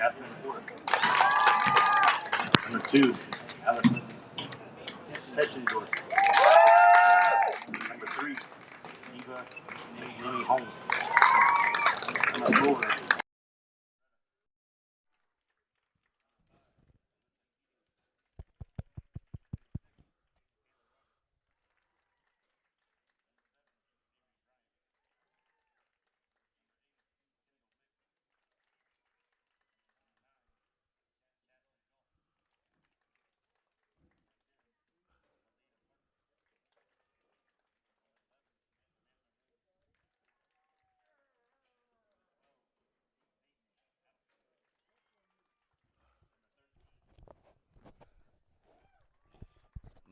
Catherine Porter. Number 2, Allison Petchendorf. Number 3, Eva Nimi Holmes. Number 4,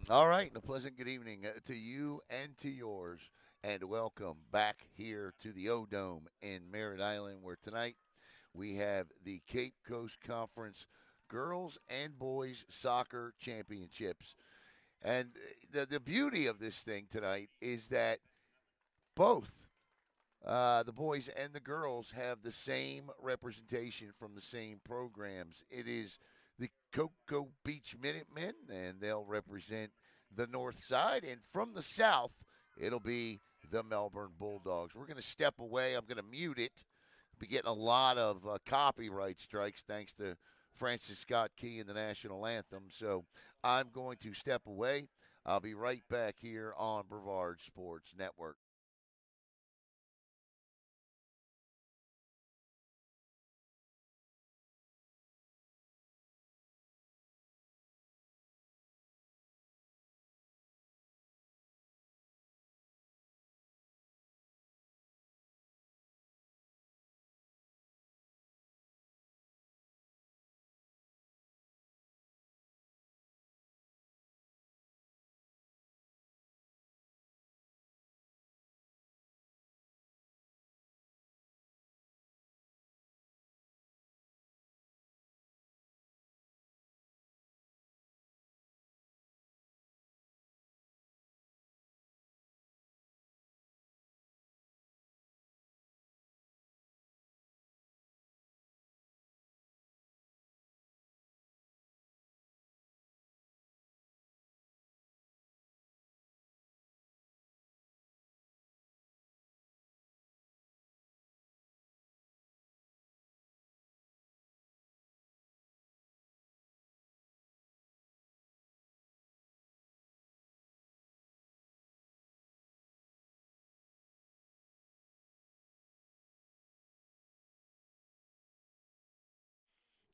All right, and a pleasant good evening to you and to yours, and welcome back here to the O Dome in Merritt Island, where tonight we have the Cape Coast Conference Girls and Boys Soccer Championships. And the beauty of this thing tonight is that both the boys and the girls have the same representation from the same programs. It is the Cocoa Beach Minutemen, and they'll represent the north side. And from the south, it'll be the Melbourne Bulldogs. We're going to step away. I'm going to mute it. Be getting a lot of copyright strikes thanks to Francis Scott Key and the national anthem. So I'm going to step away. I'll be right back here on Brevard Sports Network.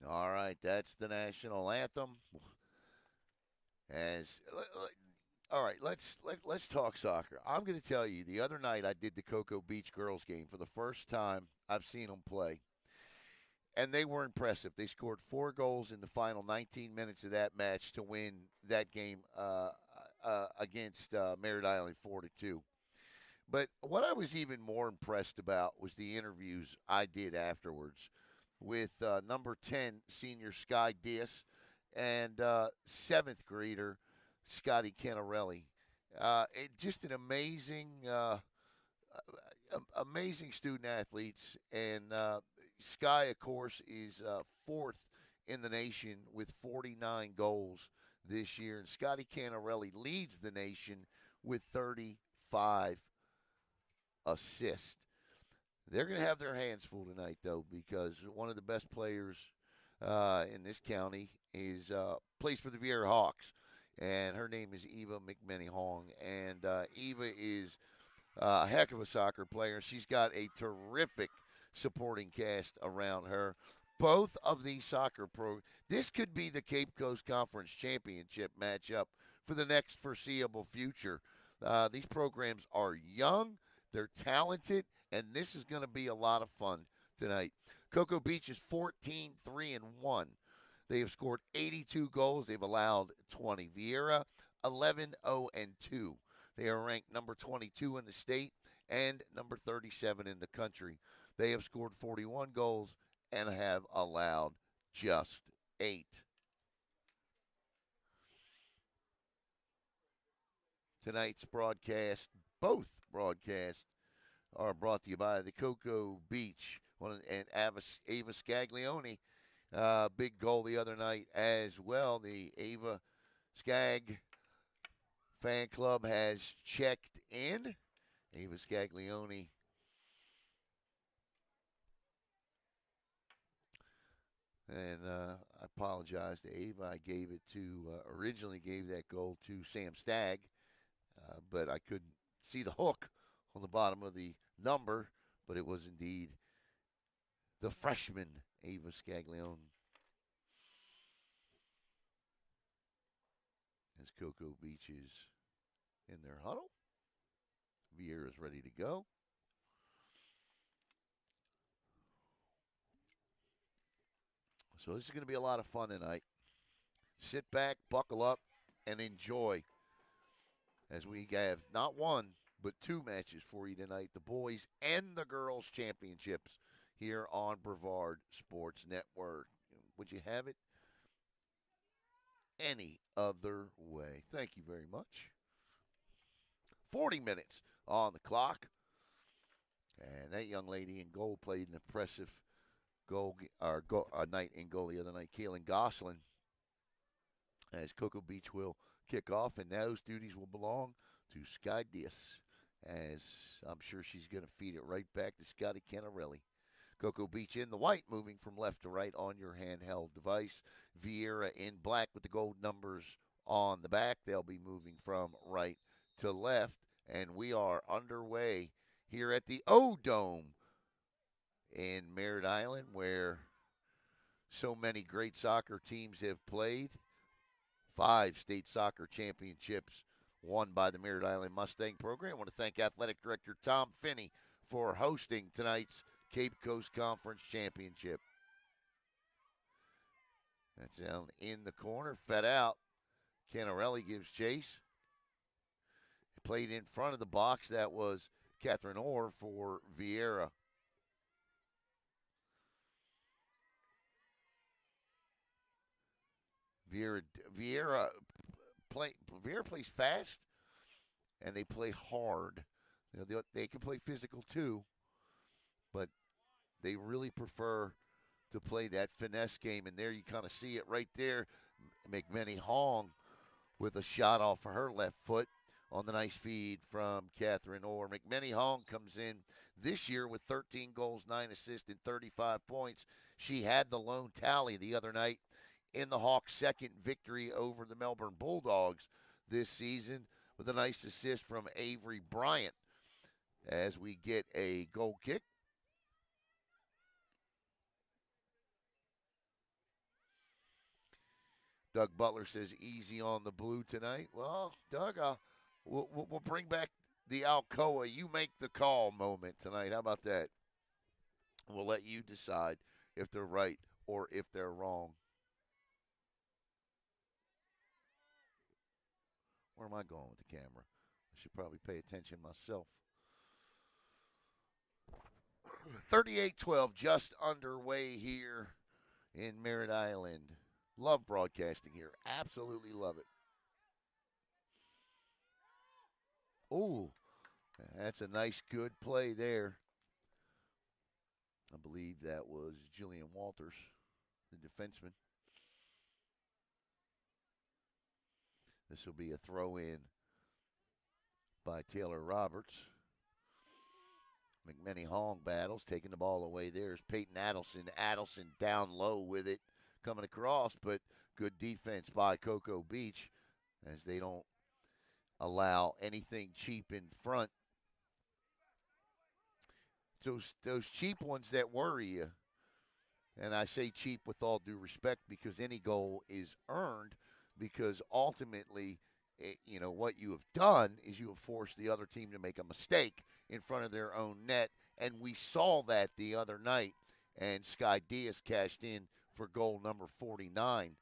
All right, that's the national anthem. As all right, let's talk soccer. I'm going to tell you, the other night I did the Cocoa Beach girls game for the first time I've seen them play, and they were impressive. They scored 4 goals in the final 19 minutes of that match to win that game against Merritt Island 4-2. But what I was even more impressed about was the interviews I did afterwards with number 10 senior Sky Diaz and seventh grader Scotty Canarelli. Just an amazing student athletes, and Sky, of course, is fourth in the nation with 49 goals this year, and Scotty Canarelli leads the nation with 35 assists. They're going to have their hands full tonight, though, because one of the best players in this county is plays for the VIERA Hawks, and her name is Eva McMenny Hong. And Eva is a heck of a soccer player. She's got a terrific supporting cast around her. Both of these soccer this could be the Cape Coast Conference Championship matchup for the next foreseeable future. These programs are young, they're talented, and this is going to be a lot of fun tonight. Cocoa Beach is 14-3-1. They have scored 82 goals. They've allowed 20. VIERA 11-0-2. They are ranked number 22 in the state and number 37 in the country. They have scored 41 goals and have allowed just 8. Tonight's both broadcasts, are brought to you by the Cocoa Beach and Ava Scaglione. Big goal the other night as well. The Ava Skag fan club has checked in. Ava Scaglione. And I apologize to Ava. I gave it to, originally gave that goal to Sam Stagg, but I couldn't see the hook on the bottom of the number, but it was indeed the freshman, Ava Scaglione. As Cocoa Beach is in their huddle. VIERA is ready to go. So this is going to be a lot of fun tonight. Sit back, buckle up, and enjoy as we have not one, but two matches for you tonight, the boys and the girls championships here on Brevard Sports Network. Would you have it any other way? Thank you very much. 40 minutes on the clock. And that young lady in goal played an impressive night in goal the other night, Kaylin Goslin, as Cocoa Beach will kick off, and those duties will belong to Sky Diaz, as I'm sure she's going to feed it right back to Scotty Canarelli. Cocoa Beach in the white, moving from left to right on your handheld device. VIERA in black with the gold numbers on the back. They'll be moving from right to left, and we are underway here at the O-Dome in Merritt Island, where so many great soccer teams have played. 5 state soccer championships won by the Merritt Island Mustang program. I want to thank Athletic Director Tom Finney for hosting tonight's Cape Coast Conference Championship. That's down in the corner, fed out. Canarelli gives chase. Played in front of the box. That was Catherine Orr for VIERA. VIERA plays fast, and they play hard. You know, they can play physical too, but they really prefer to play that finesse game. And there you kind of see it right there. McMenny Hong with a shot off of her left foot on the nice feed from Catherine Orr. McMenny Hong comes in this year with 13 goals, 9 assists, and 35 points. She had the lone tally the other night in the Hawks' second victory over the Melbourne Bulldogs this season, with a nice assist from Avery Bryant as we get a goal kick. Doug Butler says easy on the blue tonight. Well, Doug, we'll bring back the Alcoa "you make the call" moment tonight. How about that? We'll let you decide if they're right or if they're wrong. Where am I going with the camera? I should probably pay attention myself. 38-12, just underway here in Merritt Island. Love broadcasting here. Absolutely love it. Oh, that's a nice, good play there. I believe that was Jillian Walters, the defenseman. This will be a throw-in by Taylor Roberts. McMenny Hong battles, taking the ball away. There's Peyton Adelson. Adelson down low with it, coming across, but good defense by Cocoa Beach as they don't allow anything cheap in front. Those cheap ones that worry you, and I say cheap with all due respect because any goal is earned, because ultimately, what you have done is you have forced the other team to make a mistake in front of their own net, and we saw that the other night, and Sky Diaz cashed in for goal number 49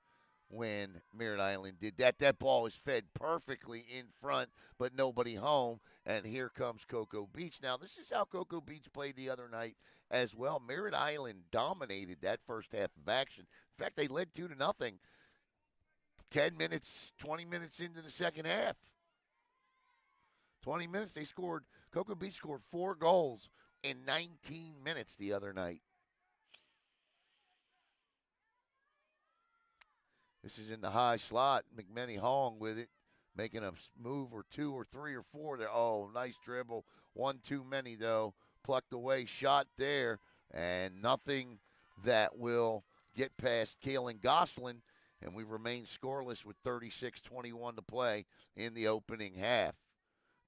when Merritt Island did that. That ball was fed perfectly in front, but nobody home, and here comes Cocoa Beach. Now, this is how Cocoa Beach played the other night as well. Merritt Island dominated that first half of action. In fact, they led 2-0 10 minutes, 20 minutes into the second half. 20 minutes, Cocoa Beach scored 4 goals in 19 minutes the other night. This is in the high slot. McMenny Hong with it, making a move or two or three or four there. Oh, nice dribble. One too many, though. Plucked away, shot there, and nothing that will get past Kalen Goslin, and we remain scoreless with 36-21 to play in the opening half.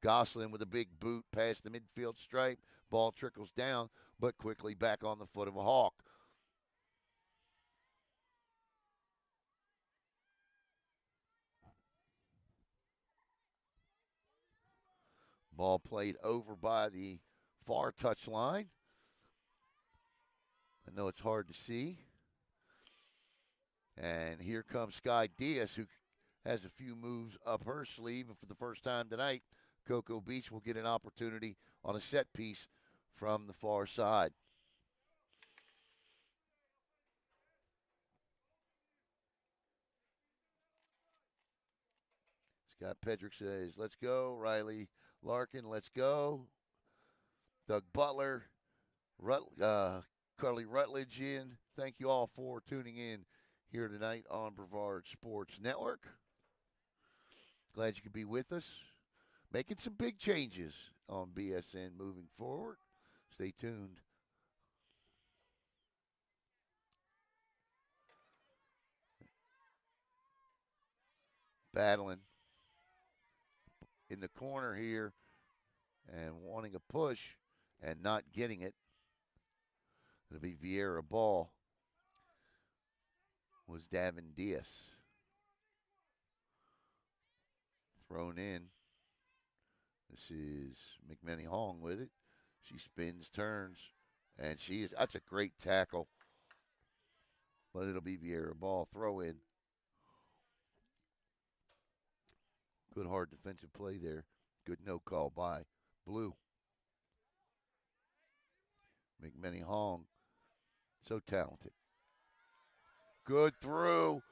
Goslin with a big boot past the midfield stripe. Ball trickles down, but quickly back on the foot of a Hawk. Ball played over by the far touch line. I know it's hard to see. And here comes Sky Diaz, who has a few moves up her sleeve. And for the first time tonight, Cocoa Beach will get an opportunity on a set piece from the far side. Scott Pedrick says, let's go. Riley Larkin, let's go. Doug Butler, Carly Rutledge in. Thank you all for tuning in here tonight on Brevard Sports Network. Glad you could be with us. Making some big changes on BSN moving forward. Stay tuned. Battling in the corner here and wanting a push and not getting it. It'll be VIERA ball. Was Davin Diaz. Thrown in. This is McMenny Hong with it. She spins, turns, and that's a great tackle. But it'll be VIERA ball. Throw in. Good hard defensive play there. Good no call by Blue. McMenny Hong. So talented. Good through.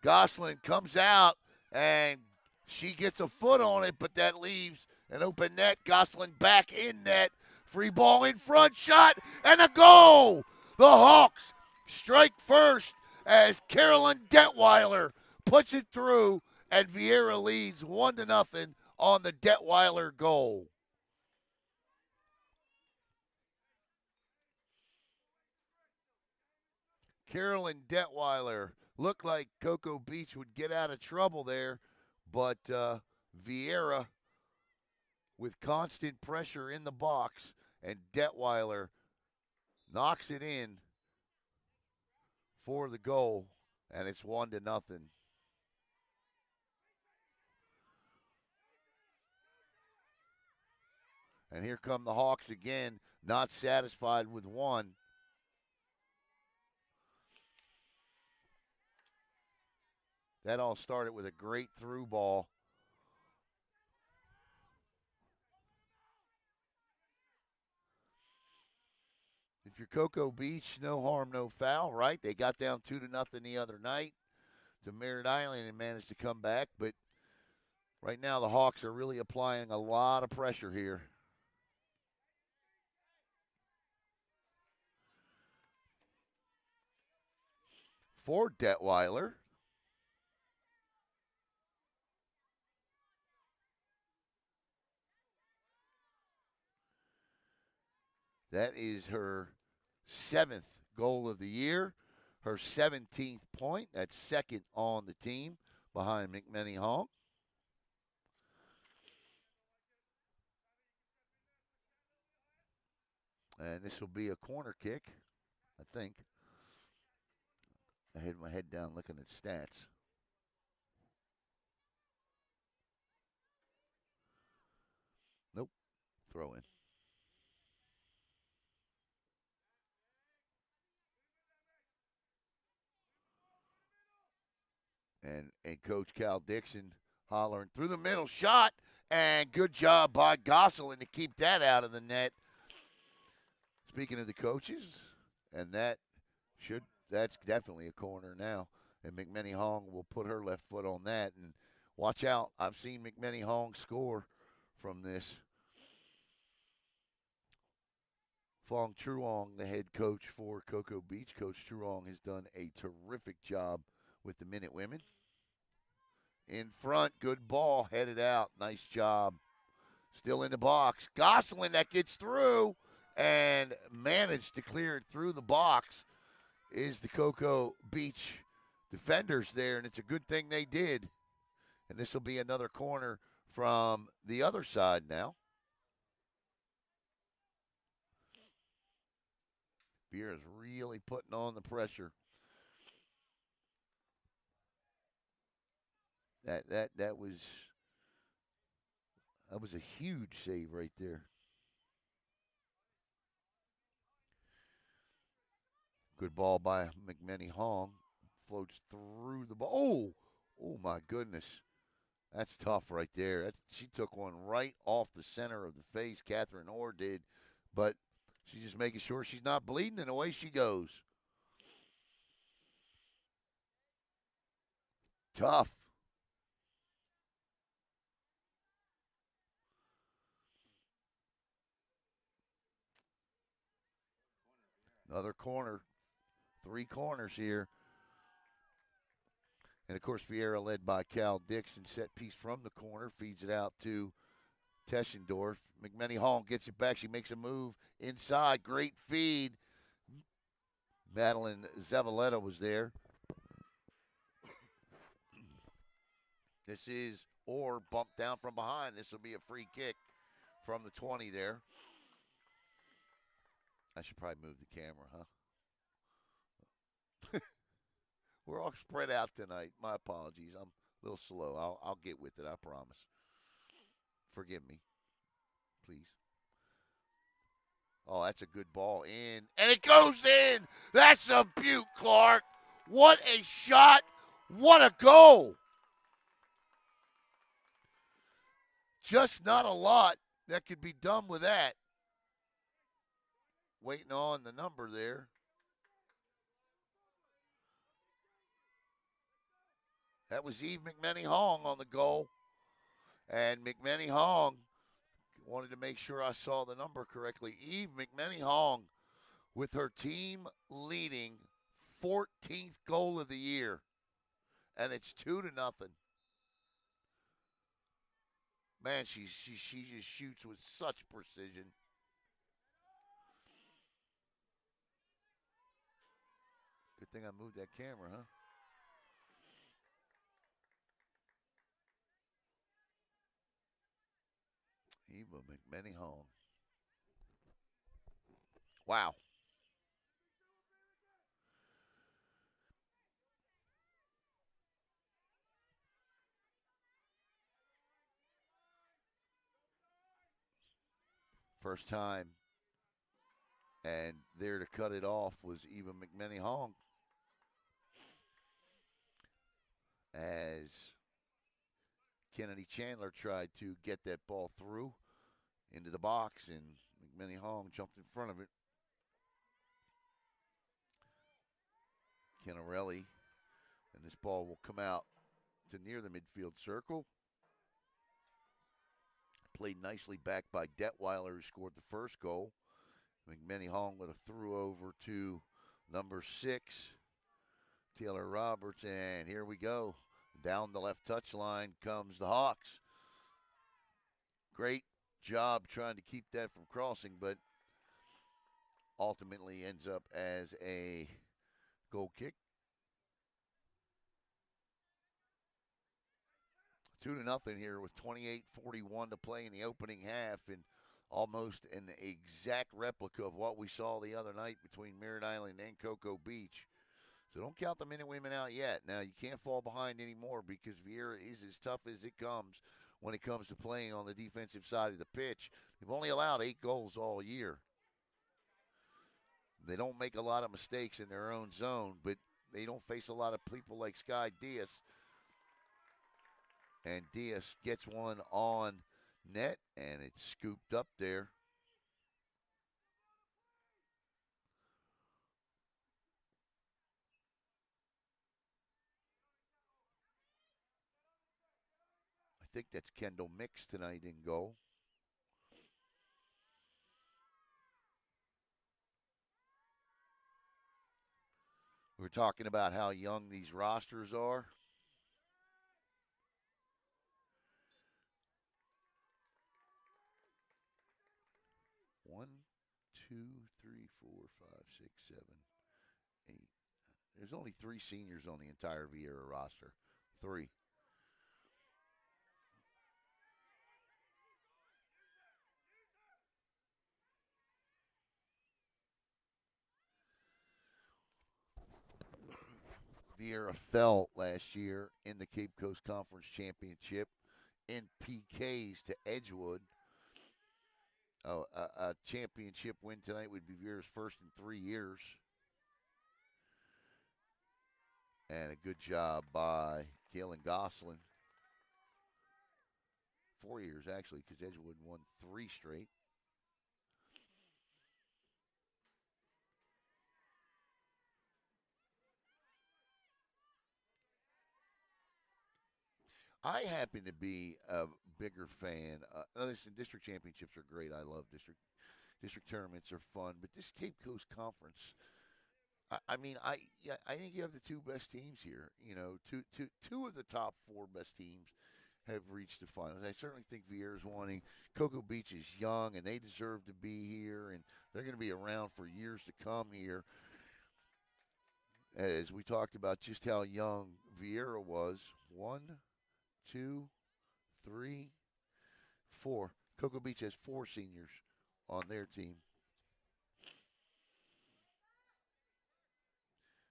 Goslin comes out, and she gets a foot on it, but that leaves an open net. Goslin back in net. Free ball in front. Shot, and a goal. The Hawks strike first as Carolyn Detweiler puts it through, and VIERA leads 1-0 on the Detweiler goal. Carolyn Detweiler looked like Cocoa Beach would get out of trouble there, but VIERA with constant pressure in the box, and Detweiler knocks it in for the goal, and it's 1-0. And here come the Hawks again, not satisfied with one. That all started with a great through ball. If you're Cocoa Beach, no harm, no foul, right? They got down 2-0 the other night to Merritt Island and managed to come back. But right now the Hawks are really applying a lot of pressure here. For Detweiler. That is her 7th goal of the year, her 17th point. That's second on the team behind McMenny Hong. And this will be a corner kick, I think. I had my head down looking at stats. Nope. Throw in. And Coach Cal Dixon hollering through the middle shot, and good job by Gosselin to keep that out of the net. Speaking of the coaches, and that's definitely a corner now. And McMenny Hong will put her left foot on that. And watch out. I've seen McMenny Hong score from this. Fong Truong, the head coach for Cocoa Beach. Coach Truong has done a terrific job with the Minute Women. In front, good ball, headed out. Nice job. Still in the box. Gosselin that gets through and managed to clear it through the box is the Cocoa Beach defenders there, and it's a good thing they did. And this will be another corner from the other side now. VIERA's really putting on the pressure. That was a huge save right there. Good ball by McMenny Hong. Floats through the ball. Oh my goodness. That's tough right there. She took one right off the center of the face. Catherine Orr did. But she's just making sure she's not bleeding, and away she goes. Tough. Another corner. 3 corners here. And, of course, VIERA led by Cal Dixon. Set piece from the corner. Feeds it out to Teschendorf. McMenny Hall gets it back. She makes a move inside. Great feed. Madeline Zavaleta was there. This is Orr bumped down from behind. This will be a free kick from the 20 there. I should probably move the camera, huh? We're all spread out tonight. My apologies. I'm a little slow. I'll get with it, I promise. Forgive me, please. Oh, that's a good ball in. And it goes in. That's a beaut, Clark. What a shot. What a goal. Just not a lot that could be done with that. Waiting on the number there. That was Eve McMenny Hong on the goal. And McMenny Hong wanted to make sure I saw the number correctly. Eve McMenny Hong with her team leading 14th goal of the year. And it's 2-0. Man, she just shoots with such precision. Good thing I moved that camera, huh? Eva McMenny Hong. Wow. First time. And there to cut it off was Eva McMenny Hong. As Kennedy Chandler tried to get that ball through into the box, and McMenny Hong jumped in front of it. Kennarelli, and this ball will come out to near the midfield circle. Played nicely back by Detweiler, who scored the first goal. McMenny Hong with a through over to number 6, Taylor Roberts, and here we go. Down the left touchline comes the Hawks. Great job trying to keep that from crossing, but ultimately ends up as a goal kick. 2-0 here with 28:41 to play in the opening half, and almost an exact replica of what we saw the other night between Merritt Island and Cocoa Beach. So don't count the Minute Women out yet. Now, you can't fall behind anymore because VIERA is as tough as it comes when it comes to playing on the defensive side of the pitch. They've only allowed 8 goals all year. They don't make a lot of mistakes in their own zone, but they don't face a lot of people like Sky Diaz. And Diaz gets one on net, and it's scooped up there. I think that's Kendall Mix tonight in goal. We're talking about how young these rosters are. One, two, three, four, five, six, seven, eight. There's only 3 seniors on the entire VIERA roster. 3. VIERA fell last year in the Cape Coast Conference Championship in PKs to Edgewood. A championship win tonight would be VIERA's first in 3 years. And a good job by Galen Goslin. 4 years, actually, because Edgewood won 3 straight. I happen to be a bigger fan. Listen, district championships are great. I love district tournaments are fun, but this Cape Coast Conference, I think you have the 2 best teams here. You know, two of the top 4 best teams have reached the finals. I certainly think VIERA's wanting. Cocoa Beach is young, and they deserve to be here, and they're going to be around for years to come here. As we talked about just how young VIERA was. 1, 2, 3, 4. Cocoa Beach has 4 seniors on their team.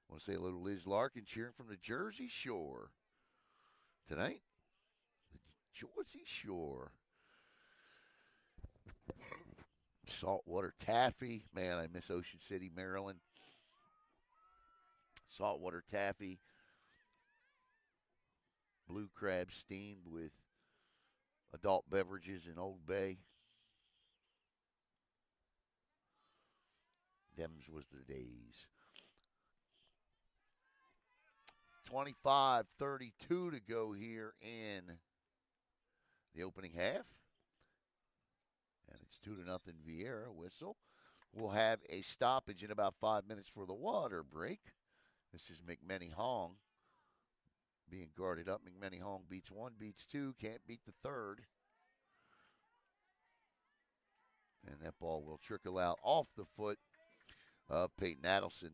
I want to say hello to Liz Larkin cheering from the Jersey Shore tonight. The Jersey Shore. Saltwater taffy. Man, I miss Ocean City, Maryland. Saltwater taffy. Blue crab steamed with adult beverages in Old Bay. Them's was the days. 25-32 to go here in the opening half. And it's 2-0 VIERA. Whistle. We'll have a stoppage in about 5 minutes for the water break. This is McMenny Hong being guarded up. McMenny Hong beats 1, beats 2, can't beat the 3rd. And that ball will trickle out off the foot of Peyton Adelson.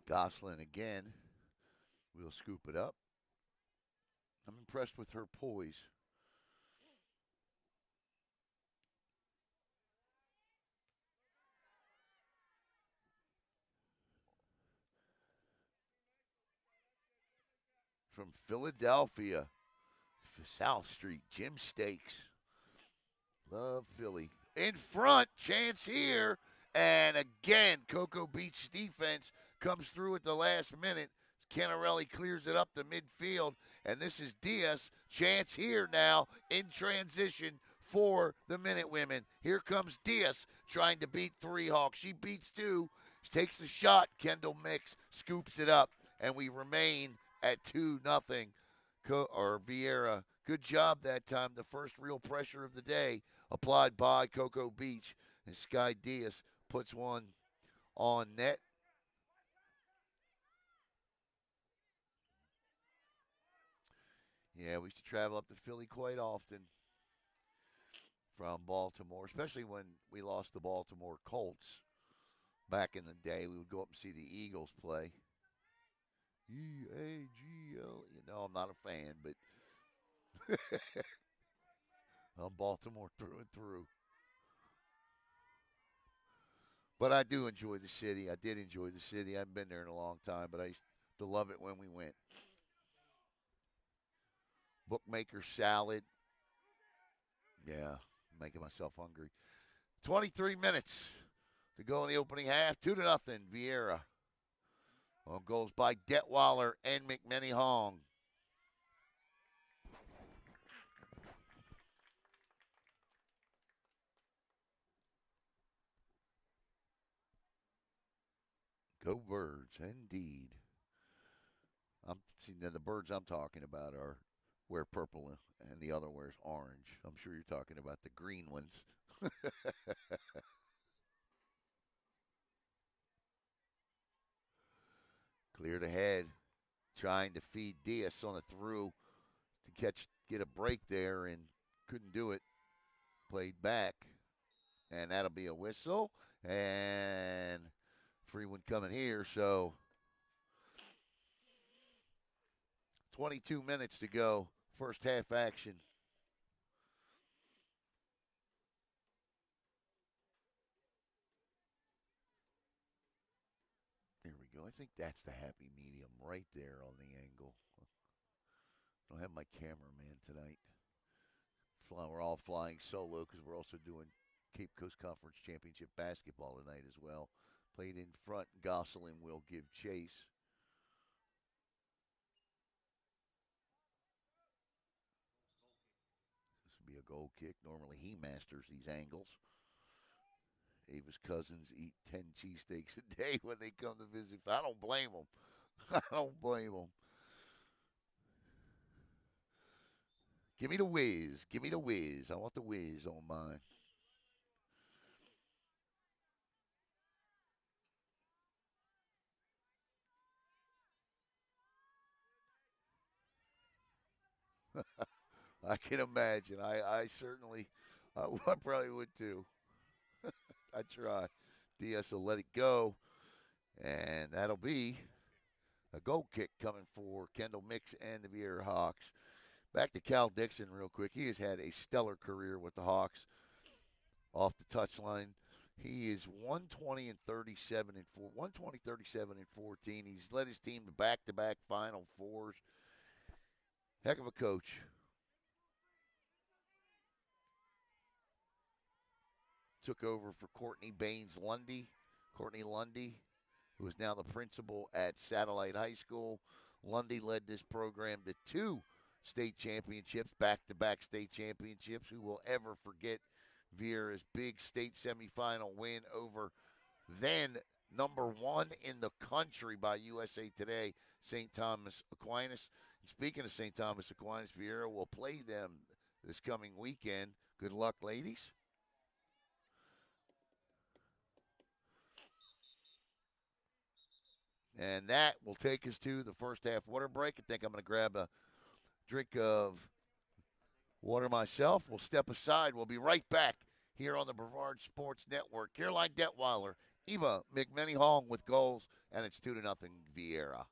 Goslin again will scoop it up. I'm impressed with her poise. From Philadelphia, South Street, Jim Stakes. Love Philly. In front, chance here. And again, Cocoa Beach defense comes through at the last minute. Canarelli clears it up to midfield. And this is Diaz. Chance here now in transition for the Minute Women. Here comes Diaz trying to beat 3 Hawks. She beats 2. She takes the shot. Kendall Mix scoops it up. And we remain at 2-0. VIERA. Good job that time. The first real pressure of the day applied by Cocoa Beach. And Sky Diaz puts one on net. Yeah, we used to travel up to Philly quite often from Baltimore, especially when we lost the Baltimore Colts back in the day. We would go up and see the Eagles play. E-A-G-L. You know, I'm not a fan, but I'm Baltimore through and through. But I do enjoy the city. I did enjoy the city. I haven't been there in a long time, but I used to love it when we went. Bookmaker salad. Yeah, making myself hungry. 23 minutes to go in the opening half. 2-0 VIERA. On goals by Detweiler and McMenny Hong. Go birds, indeed. I'm see now the birds I'm talking about are wear purple and the other wears orange. I'm sure you're talking about the green ones. Cleared ahead, trying to feed Diaz on a through to get a break there and couldn't do it. Played back, and that'll be a whistle and free one coming here. So 22 minutes to go, first half action. There we go. I think that's the happy medium right there on the angle. I don't have my cameraman tonight. We're all flying solo because we're also doing Cape Coast Conference Championship basketball tonight as well. Played in front. Gosselin will give chase. This will be a goal kick. Normally he masters these angles. Ava's cousins eat 10 cheesesteaks a day when they come to visit. I don't blame them. I don't blame them. Give me the whiz. Give me the whiz. I want the whiz on mine. I can imagine. I certainly, I probably would too. I try. DS will let it go, and that'll be a goal kick coming for Kendall Mix and the VIERA Hawks. Back to Cal Dixon real quick. He has had a stellar career with the Hawks off the touchline. He is 120 and 37 and 120, 37 and 14. He's led his team to back-to-back Final Fours. Heck of a coach. Took over for Courtney Baines Lundy. Courtney Lundy, who is now the principal at Satellite High School. Lundy led this program to two state championships, back-to-back state championships. Who will ever forget VIERA's big state semifinal win over then number one in the country by USA Today, St. Thomas Aquinas. And speaking of St. Thomas Aquinas, VIERA will play them this coming weekend. Good luck, ladies. And that will take us to the first half water break. I think I'm going to grab a drink of water myself. We'll step aside. We'll be right back here on the Brevard Sports Network. Caroline Detweiler, Eva McMenny-Hong with goals, and it's 2-0 VIERA.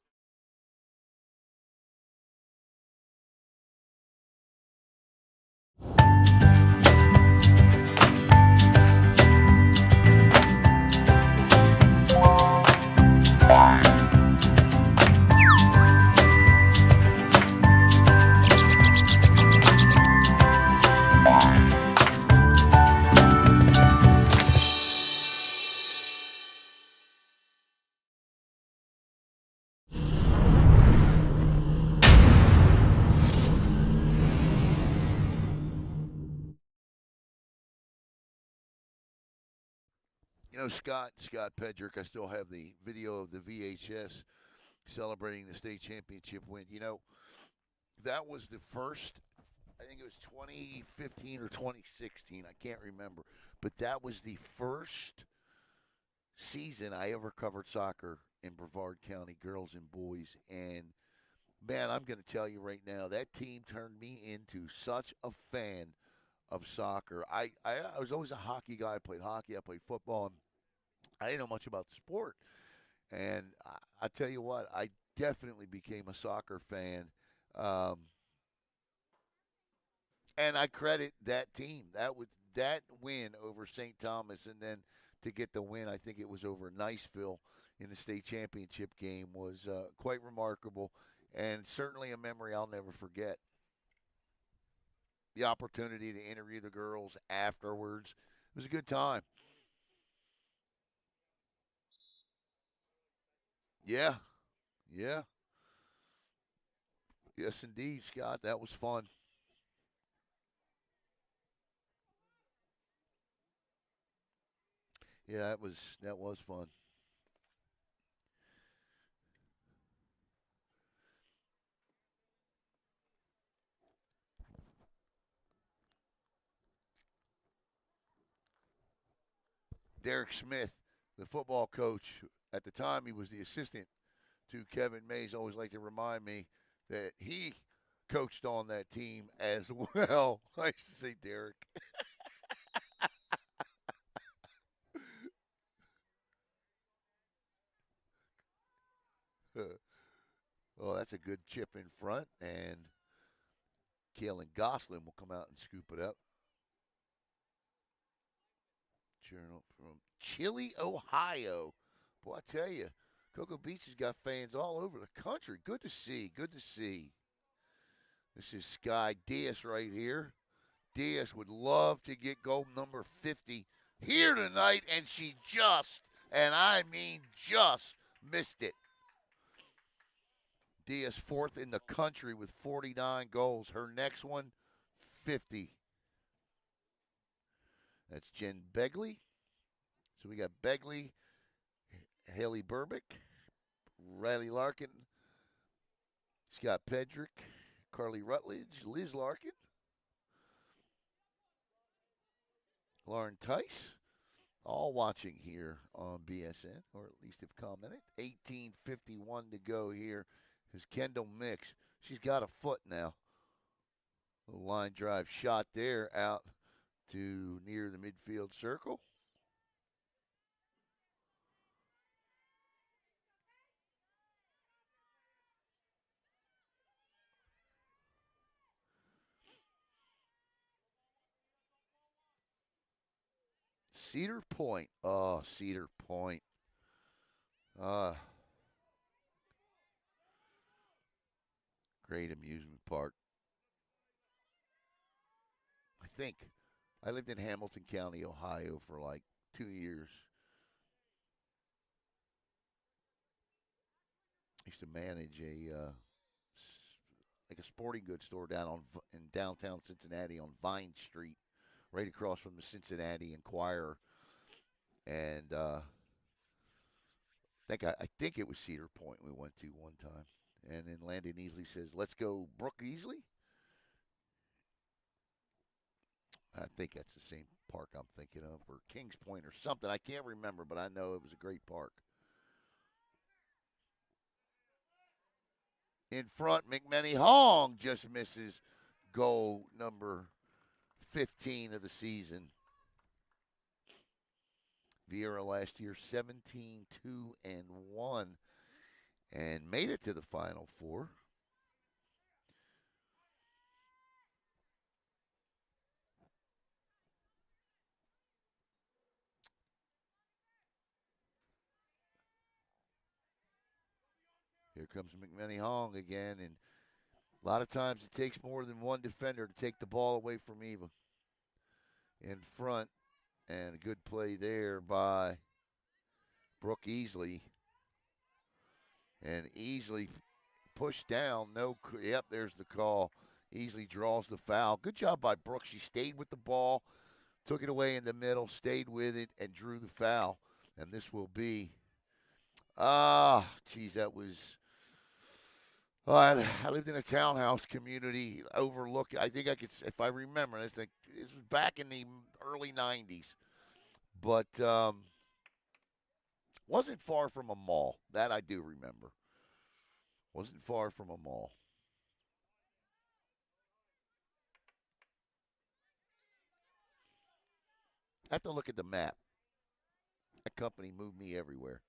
You know, Scott Pedrick, I still have the video of the VHS celebrating the state championship win. You know, that was the first, I think it was 2015 or 2016. I can't remember. But that was the first season I ever covered soccer in Brevard County, girls and boys. And, man, I'm going to tell you right now, that team turned me into such a fan of soccer. I was always a hockey guy. I played hockey. I played football. And I didn't know much about the sport. And I tell you what, I definitely became a soccer fan. Um, and I credit that team. That win over St. Thomas, and then to get the win, I think it was over Niceville in the state championship game, was quite remarkable, and certainly a memory I'll never forget. The opportunity to interview the girls afterwards, it was a good time. Yeah, yeah, yes, indeed, Scott. That was fun. Yeah, that was fun. Derek Smith, the football coach, at the time he was the assistant to Kevin Mays, always like to remind me that he coached on that team as well. I used to say Derek. Well, that's a good chip in front, and Kalen Goslin will come out and scoop it up. Cheering up from Chile, Ohio. Boy, I tell you, Cocoa Beach has got fans all over the country. Good to see. Good to see. This is Sky Diaz right here. Diaz would love to get goal number 50 here tonight, and she just, and I mean just, missed it. Diaz fourth in the country with 49 goals. Her next one, 50. That's Jen Begley. So we got Begley, Haley Burbick, Riley Larkin, Scott Pedrick, Carly Rutledge, Liz Larkin, Lauren Tice, all watching here on BSN, or at least have commented. 18:51 to go here is Kendall Mix. She's got a foot now. A line drive shot there out to near the midfield circle. Cedar Point. Oh, Cedar Point. Great amusement park. I think I lived in Hamilton County, Ohio for like 2 years. I used to manage like a sporting goods store in downtown Cincinnati on Vine Street, right across from the Cincinnati Enquirer. And I think it was Cedar Point we went to one time. And then Landon Easley says, "Let's go Brooke Easley." I think that's the same park I'm thinking of, or Kings Point or something. I can't remember, but I know it was a great park. In front, McMenny Hong just misses goal number 15 of the season. VIERA last year 17-2-1 and made it to the Final Four. Here comes McMenny Hong again, and a lot of times it takes more than one defender to take the ball away from Eva. In front, and a good play there by Brooke Easley. And Easley pushed down. Yep, there's the call. Easley draws the foul. Good job by Brooke. She stayed with the ball, took it away in the middle, stayed with it, and drew the foul. And this will be, that was. I lived in a townhouse community overlooking. I think I could, if I remember, I think this was back in the early '90s, but wasn't far from a mall. That I do remember. Wasn't far from a mall. I have to look at the map. That company moved me everywhere.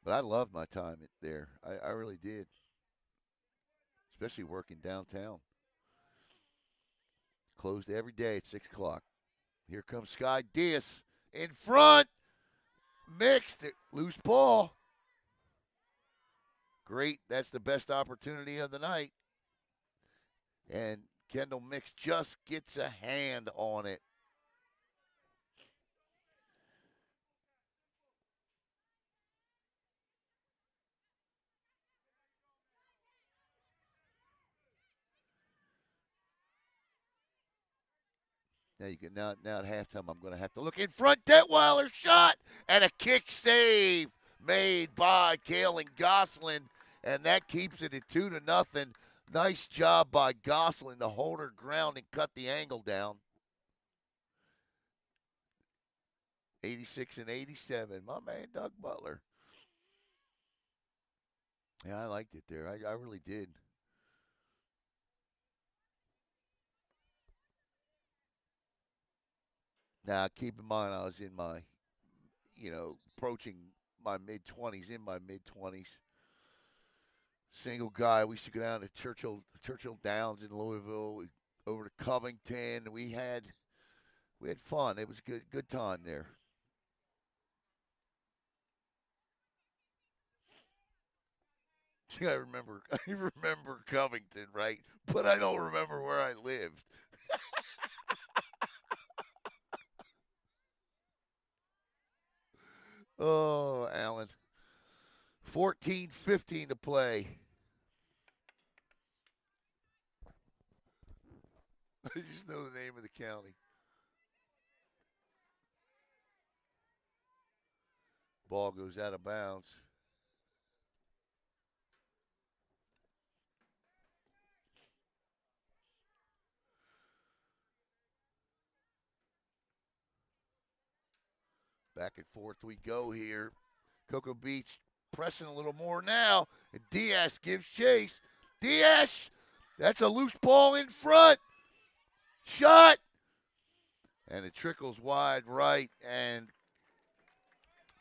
But I loved my time there. I really did. Especially working downtown. Closed every day at 6 o'clock. Here comes Sky Diaz in front. Mixed. Loose ball. Great. That's the best opportunity of the night. And Kendall Mix just gets a hand on it. Now you can now at halftime I'm going to have to look in front. Detweiler shot and a kick save made by Kalen Goslin, and that keeps it at 2-0. Nice job by Gosselin to hold her ground and cut the angle down. 86 and 87. My man, Doug Butler. Yeah, I liked it there. I really did. Now, keep in mind, I was in my, approaching my mid-20s, in my mid-20s. Single guy. We used to go down to Churchill Downs in Louisville, over to Covington. We had fun. It was good time there. I remember Covington, right? But I don't remember where I lived. Oh, Alan. 14-15 to play. I just know the name of the county. Ball goes out of bounds. Back and forth we go here. Cocoa Beach pressing a little more now. And Diaz gives chase. Diaz, that's a loose ball in front. Shot. And it trickles wide right. And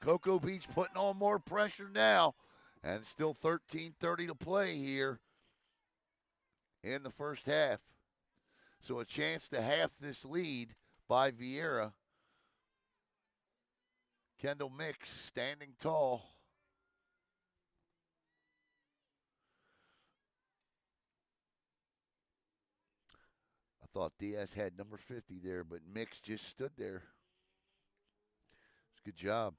Cocoa Beach putting on more pressure now. And still 13:30 to play here in the first half. So a chance to half this lead by VIERA. Kendall Mix standing tall. I thought Diaz had number 50 there, but Mix just stood there. It's a good job.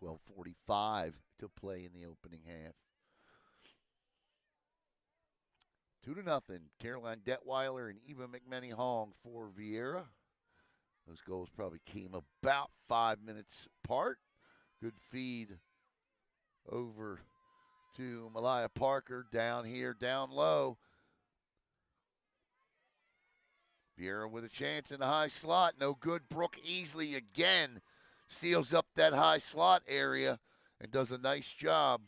12:45 to play in the opening half. 2-0. Caroline Detweiler and Eva McMenny-Hong for VIERA. Those goals probably came about 5 minutes apart. Good feed over to Malaya Parker down here, down low. VIERA with a chance in the high slot. No good. Brooke Easley again seals up that high slot area and does a nice job.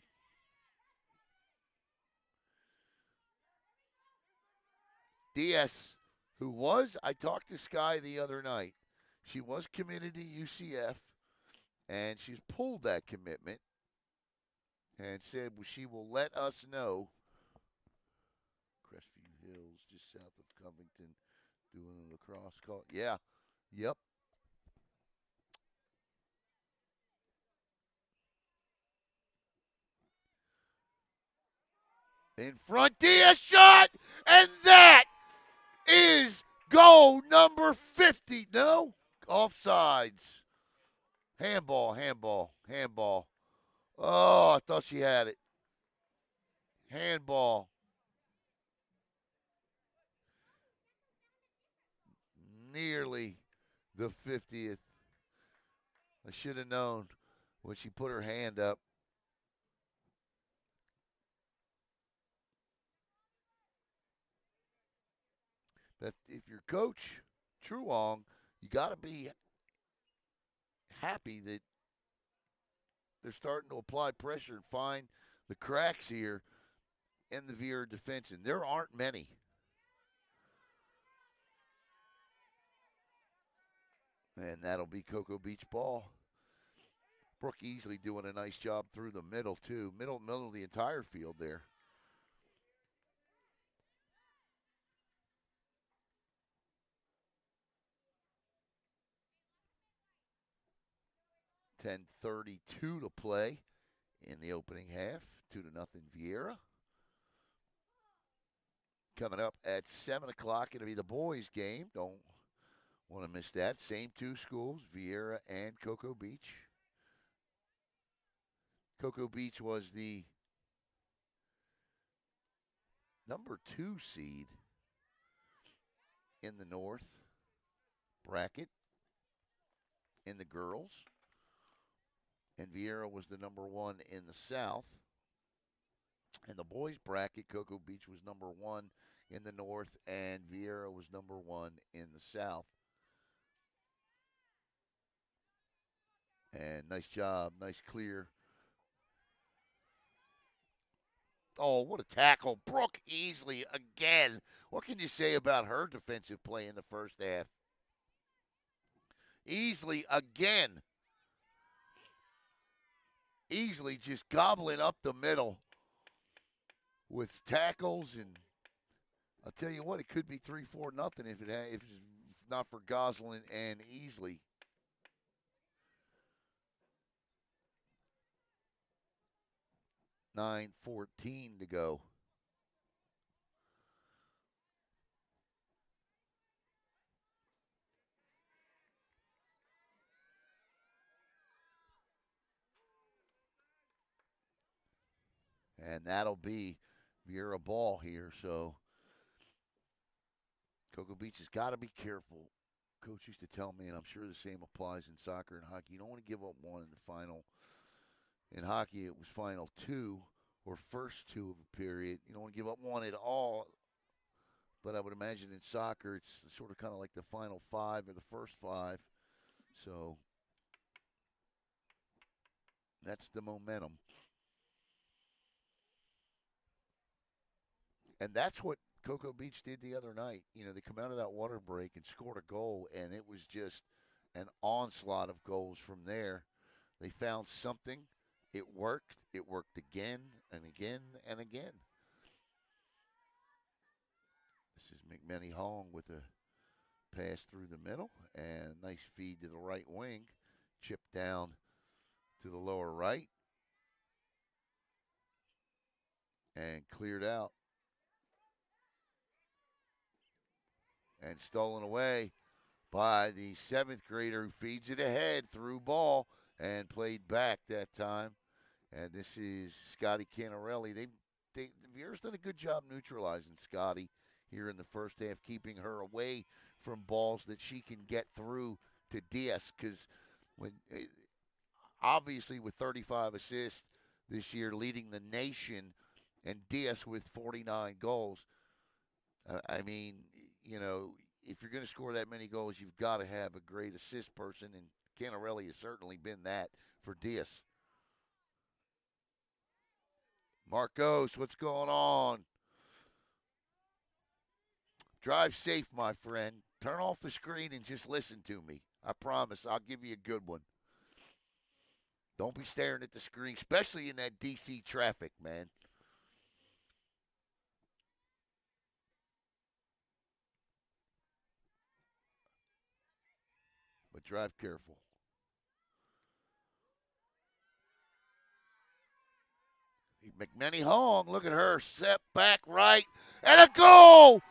Diaz, I talked to Sky the other night. She was committed to UCF, and she's pulled that commitment and said she will let us know. Crestview Hills, just south of Covington, doing a lacrosse call. Yeah, yep. In front, Diaz shot, and that is goal number 50. No, offsides. Handball, handball, handball. Oh, I thought she had it. Handball. Nearly the 50th. I should have known when she put her hand up. That if you're Coach Truong, you got to be happy that they're starting to apply pressure and find the cracks here in the VIERA defense, and there aren't many. And that'll be Cocoa Beach ball. Brooke Easley doing a nice job through the middle, too. Middle of the entire field there. $10:32 to play in the opening half. 2-0 VIERA. Coming up at 7 o'clock, it'll be the boys' game. Don't want to miss that. Same two schools, VIERA and Cocoa Beach. Cocoa Beach was the number 2 seed in the North bracket in the girls. And VIERA was the number 1 in the South. In the boys bracket, Cocoa Beach was number 1 in the North, and VIERA was number 1 in the South. And nice job, nice clear. Oh, what a tackle. Brooke Easley again. What can you say about her defensive play in the first half? Easley again. Easley just gobbling up the middle with tackles, and I'll tell you what, it could be 3-4 nothing if it's not for Goslin and Easley. $9:14 to go. And that'll be VIERA ball here. So Cocoa Beach has got to be careful. Coach used to tell me, and I'm sure the same applies in soccer and hockey, you don't want to give up one in the final. In hockey, it was final 2 or first 2 of a period. You don't want to give up one at all. But I would imagine in soccer, it's sort of kind of like the final 5 or the first 5. So that's the momentum. And that's what Cocoa Beach did the other night. You know, they come out of that water break and scored a goal, and it was just an onslaught of goals from there. They found something. It worked. It worked again and again and again. This is McMenny Hong with a pass through the middle and a nice feed to the right wing. Chip down to the lower right and cleared out. And stolen away by the 7th grader who feeds it ahead through ball and played back that time. And this is Scotty Canarelli. VIERA's done a good job neutralizing Scotty here in the first half, keeping her away from balls that she can get through to Diaz. Because obviously with 35 assists this year, leading the nation, and Diaz with 49 goals. I mean, you know, if you're going to score that many goals, you've got to have a great assist person, and Canarelli has certainly been that for Diaz. Marcos, what's going on? Drive safe, my friend. Turn off the screen and just listen to me. I promise I'll give you a good one. Don't be staring at the screen, especially in that D.C. traffic, man. But drive careful. McMenny Hong, look at her, step back right, and a goal!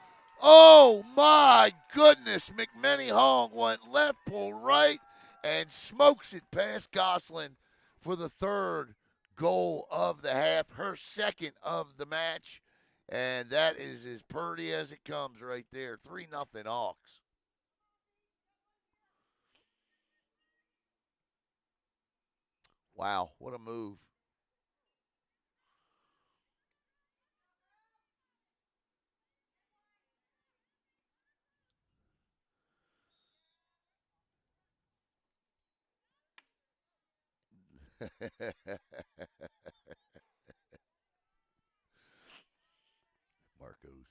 Oh my goodness, McMenny Hong went left, pull right, and smokes it past Goslin for the 3rd goal of the half, her 2nd of the match, and that is as purty as it comes right there. 3-0 Hawks. Wow, what a move. Marcos.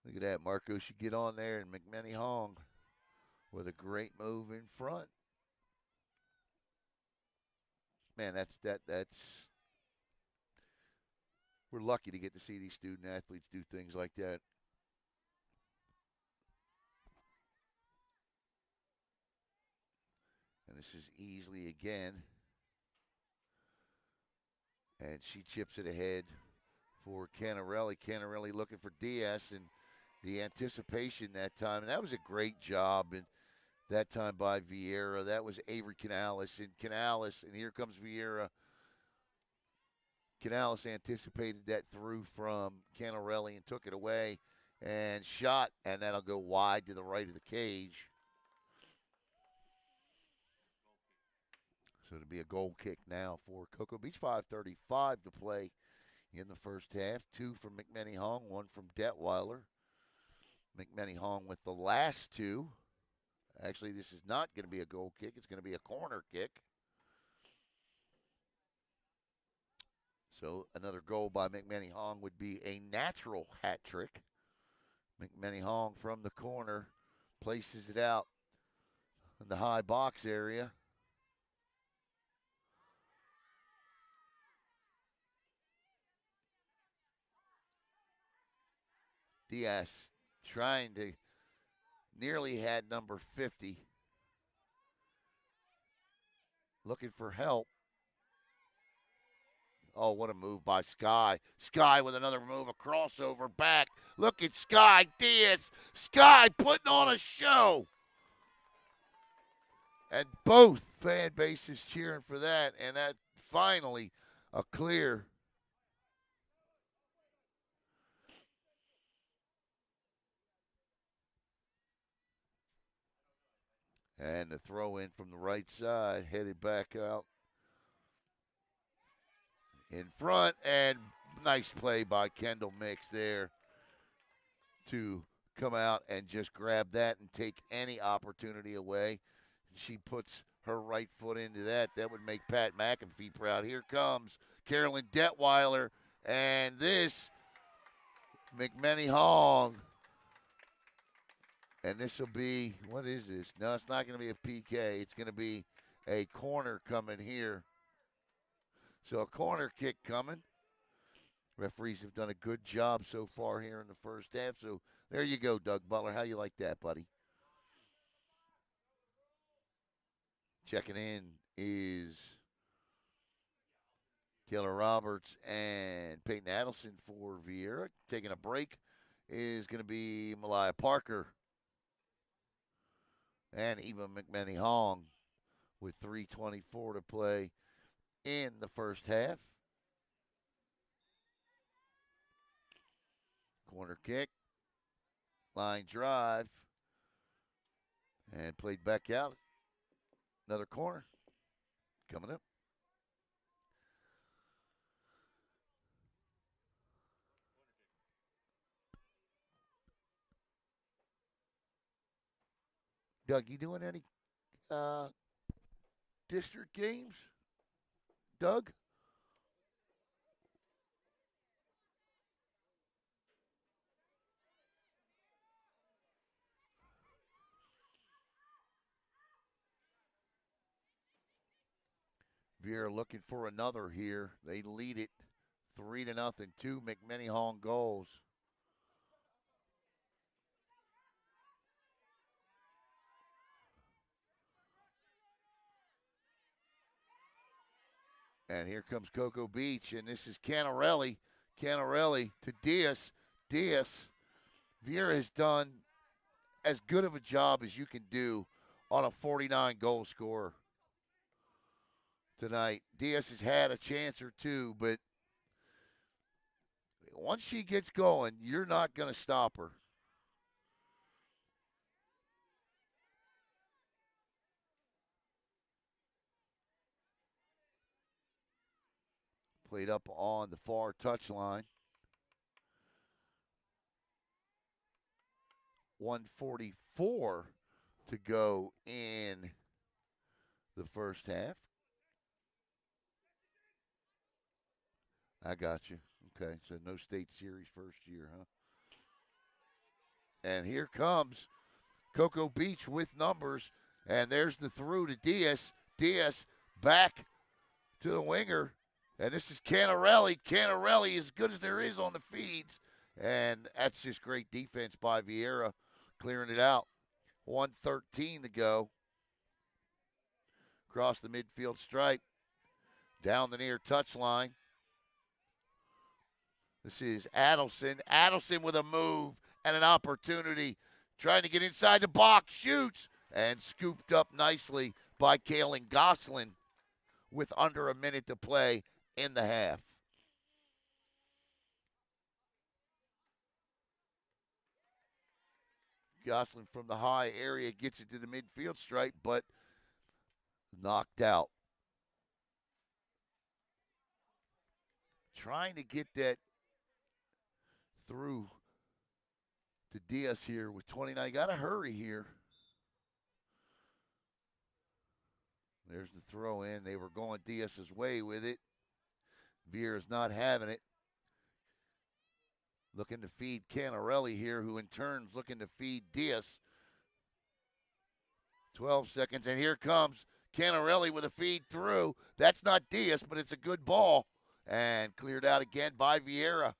Look at that. Marcos should get on there, and McMenny Hong with a great move in front. Man, that's we're lucky to get to see these student athletes do things like that. And this is Easley again. And she chips it ahead for Canarelli. Canarelli looking for Diaz, and the anticipation that time. And that was a great job and that time by VIERA. That was Avery Canales. And here comes VIERA Canales anticipated that through from Canarelli and took it away and shot, and that'll go wide to the right of the cage. So it'll be a goal kick now for Cocoa Beach. 5:35 to play in the first half. 2 from McMenny-Hong, 1 from Detweiler. McMenny-Hong with the last 2. Actually, this is not going to be a goal kick. It's going to be a corner kick. So another goal by McMenny-Hong would be a natural hat trick. McMenny-Hong from the corner places it out in the high box area. Diaz trying to, nearly had number 50. Looking for help. Oh, what a move by Sky. Sky with another move, a crossover back. Look at Sky Diaz. Sky putting on a show. And both fan bases cheering for that. And that finally a clear. And the throw in from the right side, headed back out in front. And nice play by Kendall Mix there to come out and just grab that and take any opportunity away. She puts her right foot into that. That would make Pat McAfee proud. Here comes Carolyn Detweiler, and this McMenny-Hong. And this will be, what is this? No, it's not going to be a PK. It's going to be a corner coming here. So a corner kick coming. Referees have done a good job so far here in the first half. So there you go, Doug Butler. How you like that, buddy? Checking in is Taylor Roberts and Peyton Adelson for VIERA. Taking a break is going to be Malaya Parker and Eva McMenny-Hong with 3:24 to play in the first half. Corner kick, line drive, and played back out. Another corner coming up. Doug, you doing any district games? Doug? VIERA looking for another here. They lead it 3-0. 2 McMenny-Hong goals. And here comes Cocoa Beach, and this is Canarelli. Canarelli to Diaz. Diaz. VIERA has done as good of a job as you can do on a 49-goal scorer tonight. Diaz has had a chance or two, but once she gets going, you're not going to stop her. Played up on the far touchline. 1:44 to go in the first half. I got you. Okay, so no state series first year, huh? And here comes Cocoa Beach with numbers, and there's the through to Diaz. Diaz back to the winger, and this is Canarelli. Canarelli as good as there is on the feeds, and that's just great defense by VIERA, clearing it out. 1:13 to go. Across the midfield stripe, down the near touchline. This is Adelson. Adelson with a move and an opportunity. Trying to get inside the box. Shoots. And scooped up nicely by Kaylin Goslin with under a minute to play in the half. Gosselin from the high area gets it to the midfield stripe, but knocked out. Trying to get that through to Diaz here with 29. Got to hurry here. There's the throw in. They were going Diaz's way with it. VIERA's not having it. Looking to feed Canarelli here, who in turn's looking to feed Diaz. 12 seconds, and here comes Canarelli with a feed through. That's not Diaz, but it's a good ball. And cleared out again by VIERA.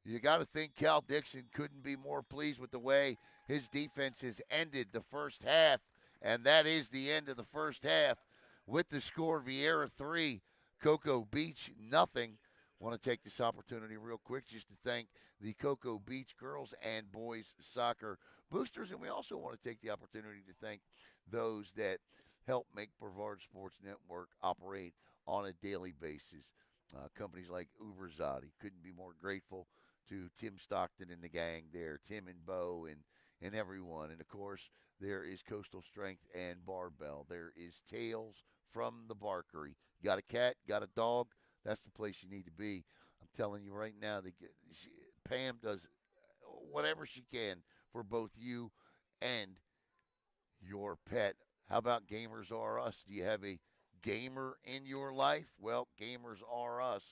You got to think Cal Dixon couldn't be more pleased with the way his defense has ended the first half. And that is the end of the first half with the score VIERA 3, Cocoa Beach nothing. Want to take this opportunity real quick just to thank the Cocoa Beach girls and boys soccer boosters. And we also want to take the opportunity to thank those that help make Brevard Sports Network operate on a daily basis. Companies like Uberzadi, couldn't be more grateful to Tim Stockton and the gang there, Tim and Bo and everyone. And, of course, there is Coastal Strength and Barbell. There is Tales from the Barkery. Got a cat, got a dog, that's the place you need to be. I'm telling you right now, Pam does whatever she can for both you and your pet. How about Gamers R Us? Do you have a gamer in your life? Well, Gamers R Us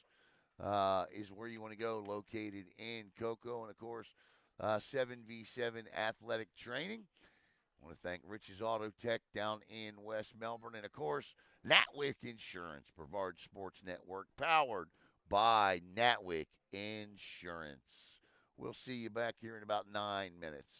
is where you want to go, located in Cocoa. And, of course, 7v7 athletic training. I want to thank Rich's Auto Tech down in West Melbourne. And, of course, Natwick Insurance, Brevard Sports Network, powered by Natwick Insurance. We'll see you back here in about 9 minutes.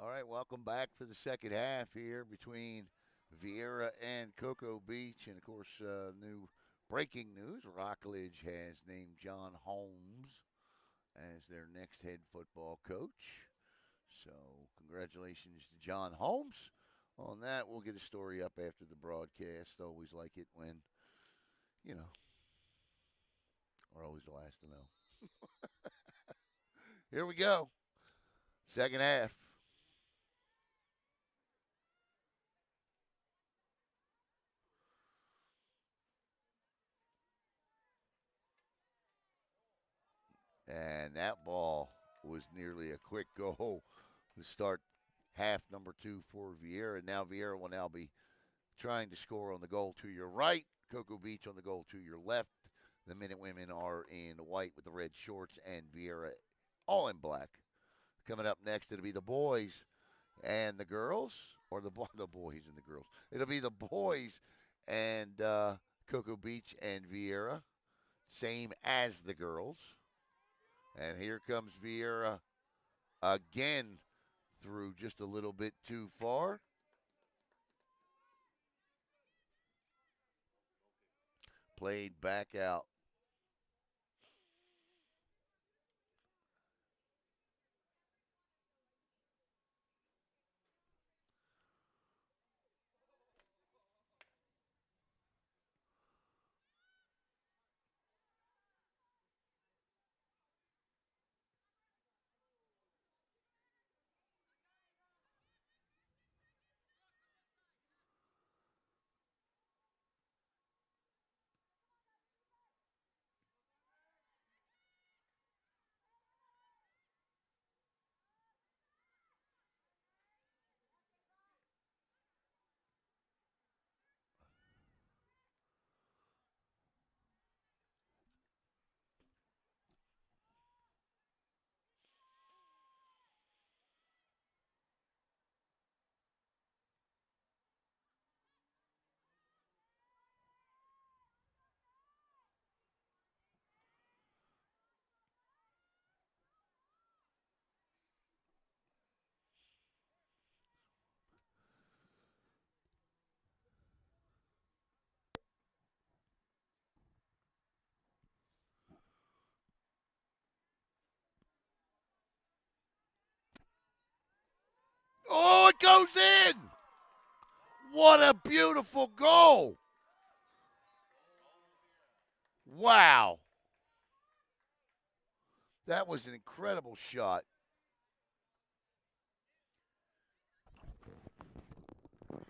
All right, welcome back for the second half here between VIERA and Cocoa Beach. And, of course, new breaking news, Rockledge has named John Holmes as their next head football coach. So congratulations to John Holmes on that. We'll get a story up after the broadcast. Always like it when, you know, we're always the last to know. Here we go. Second half. And that ball was nearly a quick goal to start half number two for VIERA. Now VIERA will now be trying to score on the goal to your right. Cocoa Beach on the goal to your left. The Minute Women are in white with the red shorts, and VIERA all in black. Coming up next, it'll be the boys and the girls, or the boys and the girls. It'll be the boys and Cocoa Beach and VIERA, same as the girls. And here comes VIERA again through just a little bit too far. Played back out. Oh, it goes in! What a beautiful goal! Wow. That was an incredible shot. Who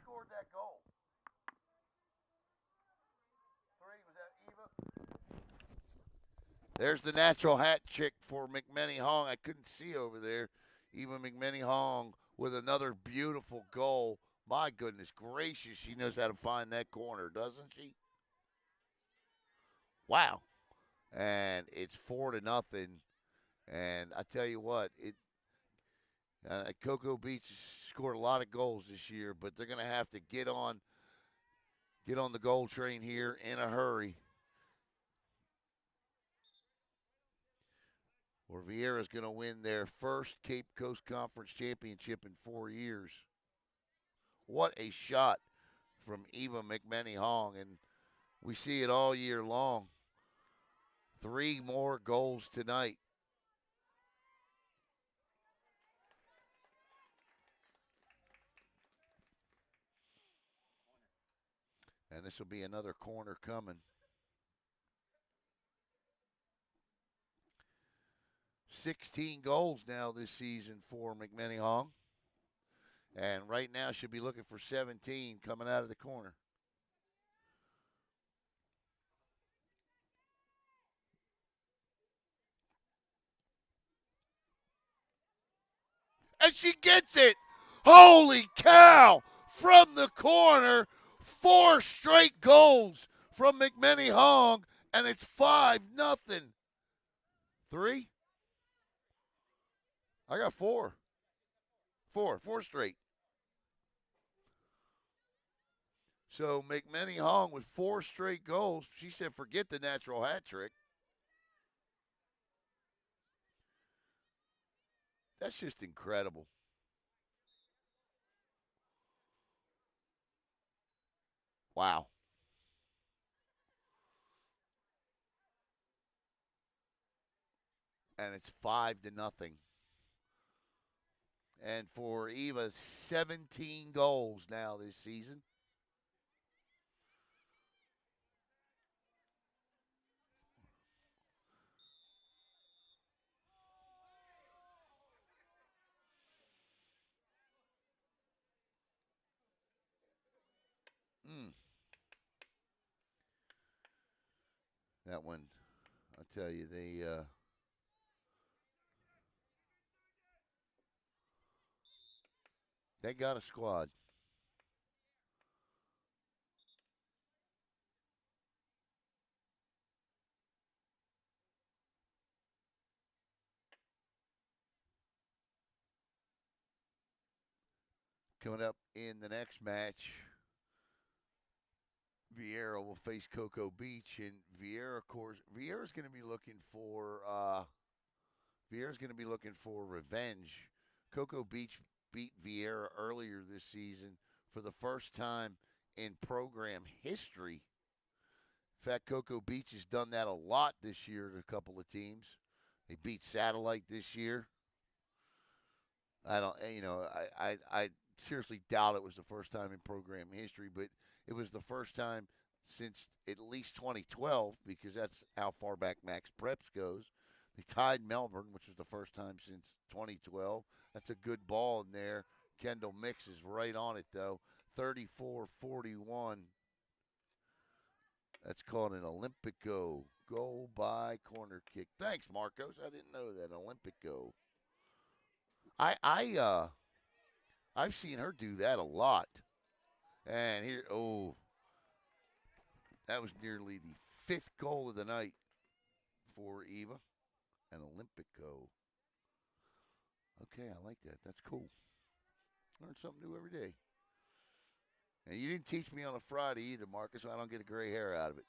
scored that goal? Three, was that Eva? There's the natural hat trick for McMenny Hong. I couldn't see over there. Eva McMenny Hong with another beautiful goal. My goodness gracious, she knows how to find that corner, doesn't she? Wow. And it's 4-0. And I tell you what, Cocoa Beach scored a lot of goals this year, but they're going to have to get on the goal train here in a hurry. Or VIERA is going to win their first Cape Coast Conference championship in 4 years. What a shot from Eva McMenny Hong, and we see it all year long. 3 more goals tonight. And this will be another corner coming. 16 goals now this season for McMenny Hong. And right now should be looking for 17 coming out of the corner. And she gets it. Holy cow! From the corner, 4 straight goals from McMenny Hong, and it's 5-0. 3? I got 4. 4 straight. So McMenny Hong with 4 straight goals. She said, forget the natural hat trick. That's just incredible. Wow. And it's 5-0. And for Eva, 17 goals now this season. Mm, that one, I'll tell you, they got a squad. Coming up in the next match, VIERA will face Cocoa Beach, and VIERA, of course, Vieira's going to be looking for revenge. Cocoa Beach beat VIERA earlier this season for the first time in program history. In fact, Cocoa Beach has done that a lot this year to a couple of teams. They beat Satellite this year. I don't, I seriously doubt it was the first time in program history, but it was the first time since at least 2012 because that's how far back Max Preps goes. They tied Melbourne, which was the first time since 2012. That's a good ball in there. Kendall Mix is right on it, though. 34-41. That's called an Olympico. Goal by corner kick. Thanks, Marcos. I didn't know that. Olympico. I've seen her do that a lot. And here, that was nearly the fifth goal of the night for Eva. An Olympico. Okay, I like that. That's cool. Learn something new every day. And you didn't teach me on a Friday either, Marcus, so I don't get a gray hair out of it.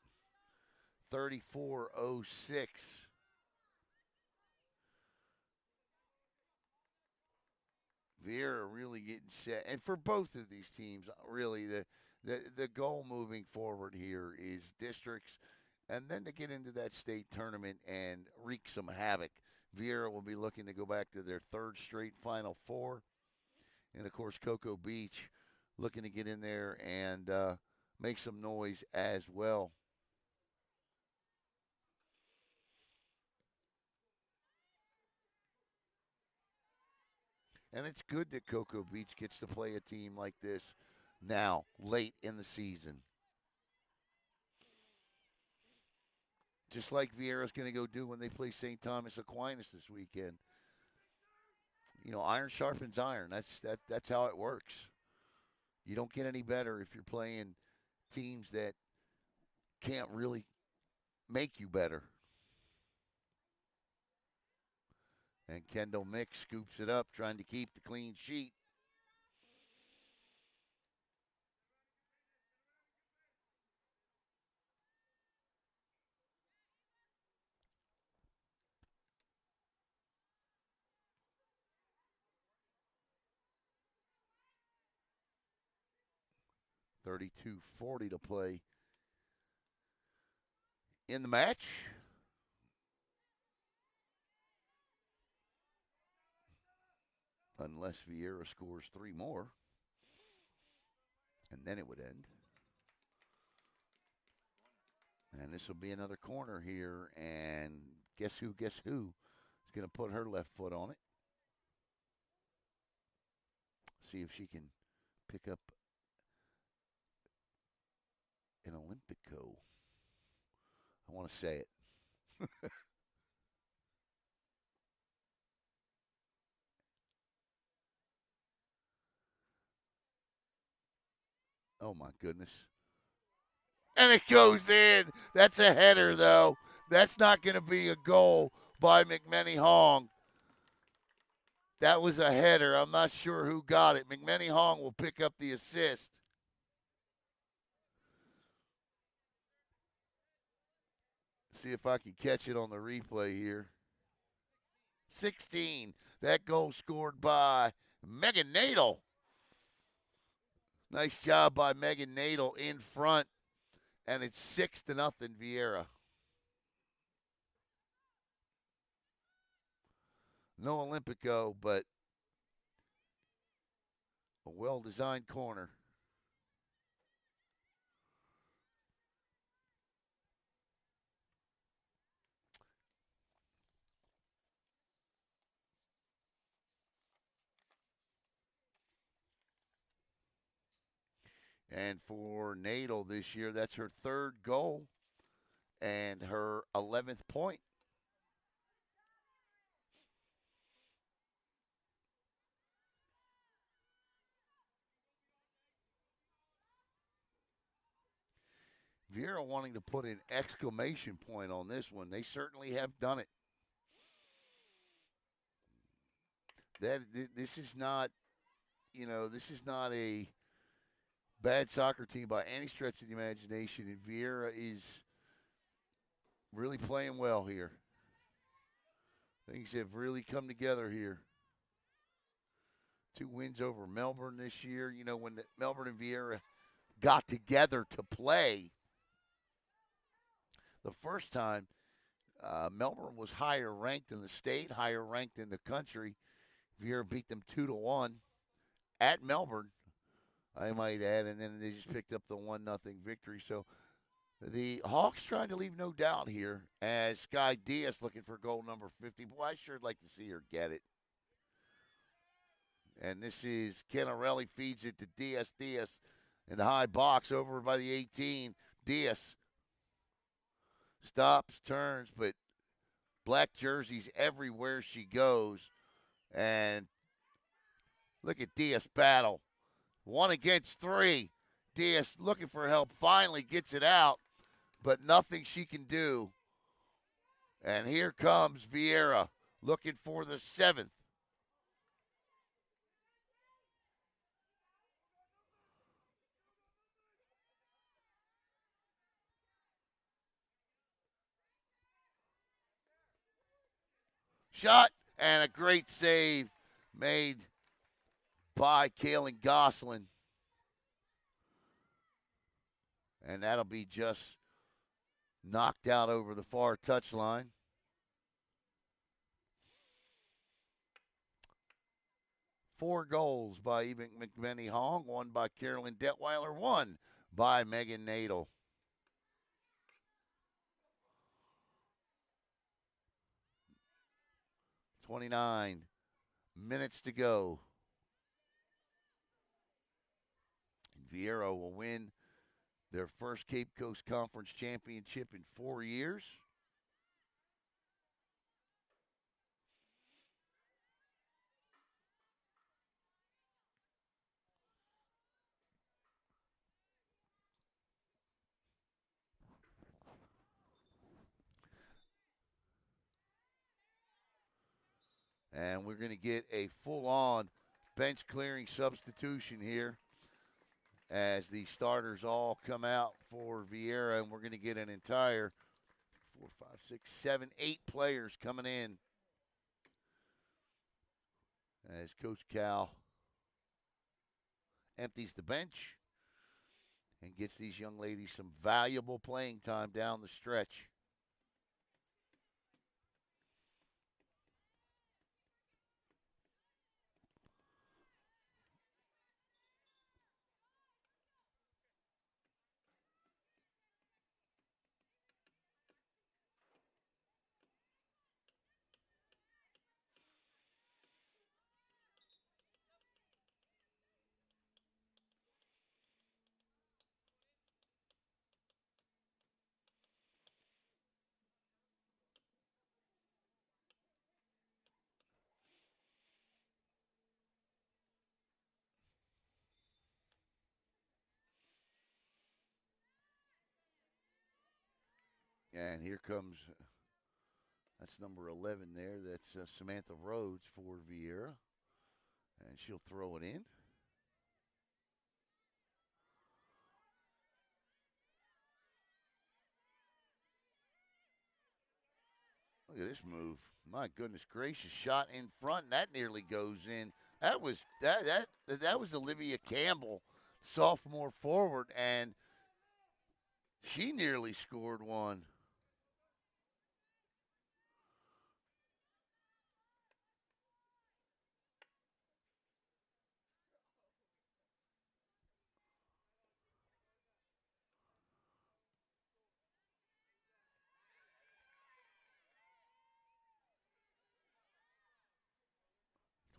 34-06. VIERA really getting set. And for both of these teams, really, the goal moving forward here is districts and then to get into that state tournament and wreak some havoc. VIERA will be looking to go back to their third straight Final Four. And, of course, Cocoa Beach looking to get in there and make some noise as well. And it's good that Cocoa Beach gets to play a team like this now, late in the season. Just like VIERA's going to go do when they play St. Thomas Aquinas this weekend. You know, iron sharpens iron. That's how it works. You don't get any better if you're playing teams that can't really make you better. And Kendall Mick scoops it up, trying to keep the clean sheet. .32-40 to play in the match. Unless VIERA scores three more. And then it would end. And this will be another corner here. And guess who is going to put her left foot on it. See if she can pick up an Olympico. I want to say it. Oh, my goodness. And it goes in. That's a header, though. That's not going to be a goal by McMenny Hong. That was a header. I'm not sure who got it. McMenny Hong will pick up the assist. See if I can catch it on the replay here. 16. That goal scored by Megan Nadel. Nice job by Megan Nadel in front, and it's 6-0 VIERA. No Olympico, but a well-designed corner. And for Nadel this year, that's her third goal and her 11th point. VIERA wanting to put an exclamation point on this one. They certainly have done it. This is not, this is not a bad soccer team by any stretch of the imagination, and VIERA is really playing well here. Things have really come together here. 2 wins over Melbourne this year. When Melbourne and VIERA got together to play the first time, Melbourne was higher ranked in the state, higher ranked in the country. VIERA beat them 2-1 at Melbourne, I might add, and then they just picked up the 1-0 victory. So the Hawks trying to leave no doubt here as Sky Diaz looking for goal number 50. Boy, I sure would like to see her get it. And this is Canarelli feeds it to Diaz. Diaz in the high box over by the 18. Diaz stops, turns, but black jerseys everywhere she goes. And look at Diaz battle. 1 against 3. Diaz looking for help, finally gets it out, but nothing she can do. And here comes VIERA looking for the 7th. Shot and a great save made by Kaylin Gosselin. And that'll be just knocked out over the far touchline. Four goals by Eva McMenny Hong, 1 by Carolyn Detweiler, 1 by Megan Nadel. "29 minutes to go. VIERA will win their first Cape Coast Conference championship in 4 years. And we're going to get a full-on bench clearing substitution here as the starters all come out for VIERA, and we're going to get an entire 4, 5, 6, 7, 8 players coming in as Coach Cal empties the bench and gets these young ladies some valuable playing time down the stretch. And here comes, that's number 11 there. That's Samantha Rhodes for VIERA. And she'll throw it in. Look at this move. My goodness gracious. Shot in front, and that nearly goes in. That was Olivia Campbell sophomore forward, and she nearly scored one.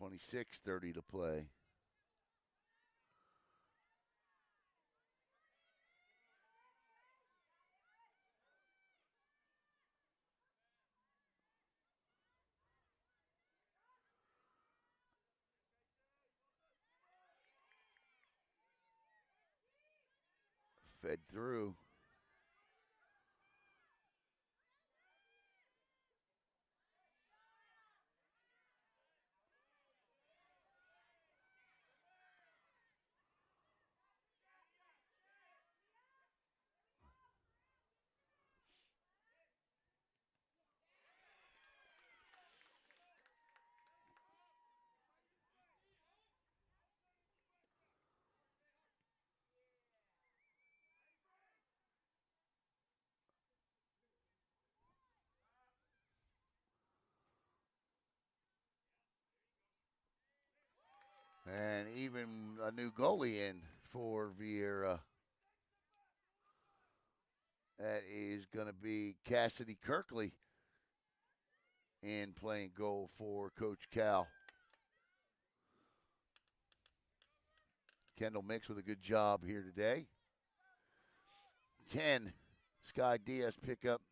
26:30 to play. Fed through. And even a new goalie in for VIERA. That is going to be Cassidy Kirkley in playing goal for Coach Cal. Kendall Mix with a good job here today. 10, Sky Diaz pick up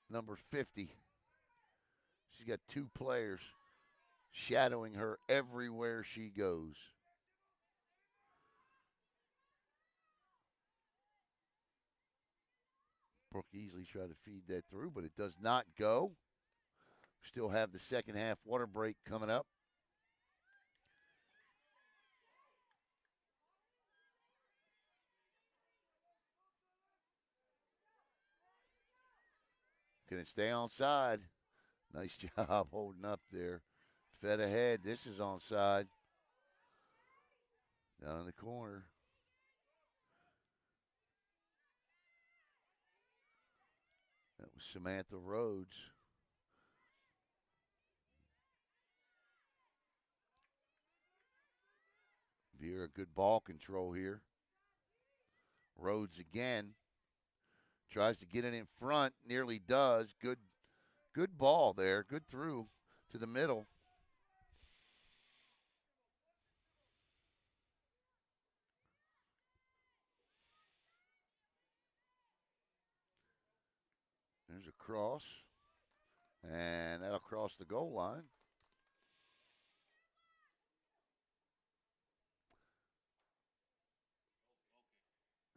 number 50. She's got two players shadowing her everywhere she goes. Brooke easily tried to feed that through, but it does not go. Still have the second half water break coming up. Can it stay onside? Nice job holding up there. Fed ahead. This is onside. Down in the corner. That was Samantha Rhodes. VIERA, good ball control here. Rhodes again. Tries to get it in front. Nearly does. Good ball there. Good through to the middle. There's a cross. And that'll cross the goal line.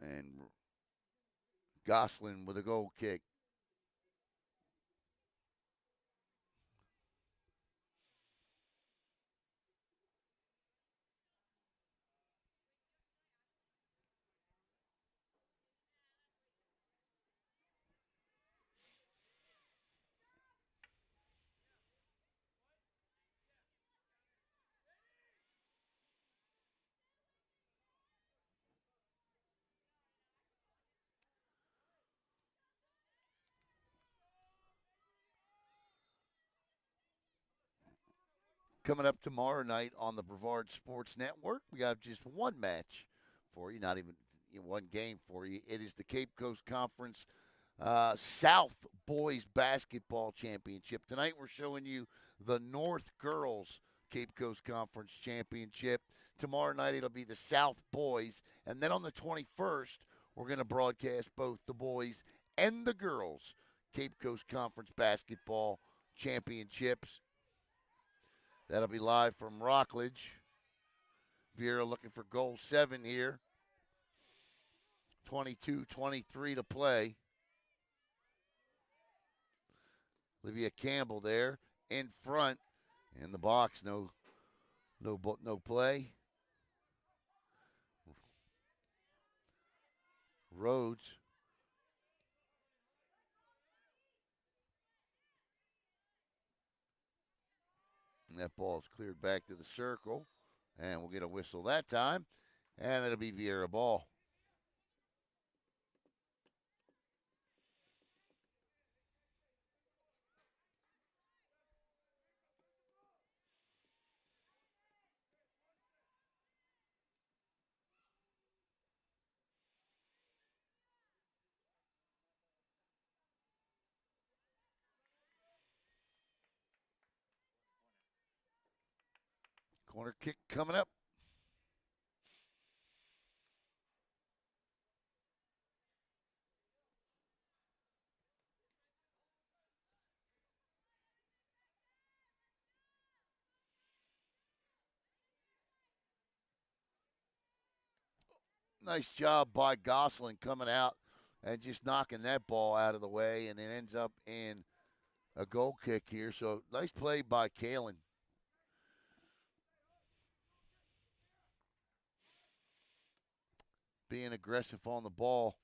And Gosselin with a goal kick. Coming up tomorrow night on the Brevard Sports Network, we got just one match for you, not even one game for you. It is the Cape Coast Conference South Boys Basketball Championship. Tonight we're showing you the North Girls Cape Coast Conference Championship. Tomorrow night it'll be the South Boys. And then on the 21st, we're going to broadcast both the boys and the girls Cape Coast Conference Basketball Championships. That'll be live from Rockledge. VIERA looking for goal 7 here. 22-23 to play. Olivia Campbell there in front. In the box, no play. Rhodes. And that ball is cleared back to the circle. And we'll get a whistle that time, and it'll be VIERA ball. Corner kick coming up. Nice job by Gosselin coming out and just knocking that ball out of the way, and it ends up in a goal kick here. So nice play by Kalen. Being aggressive on the ball.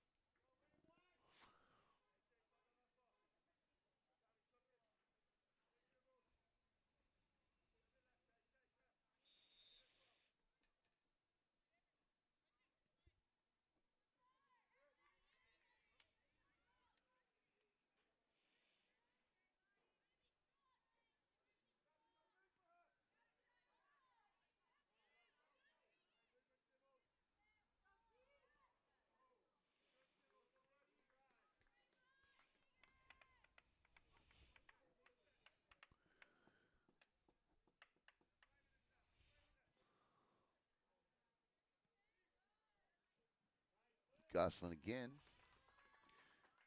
Gosselin again.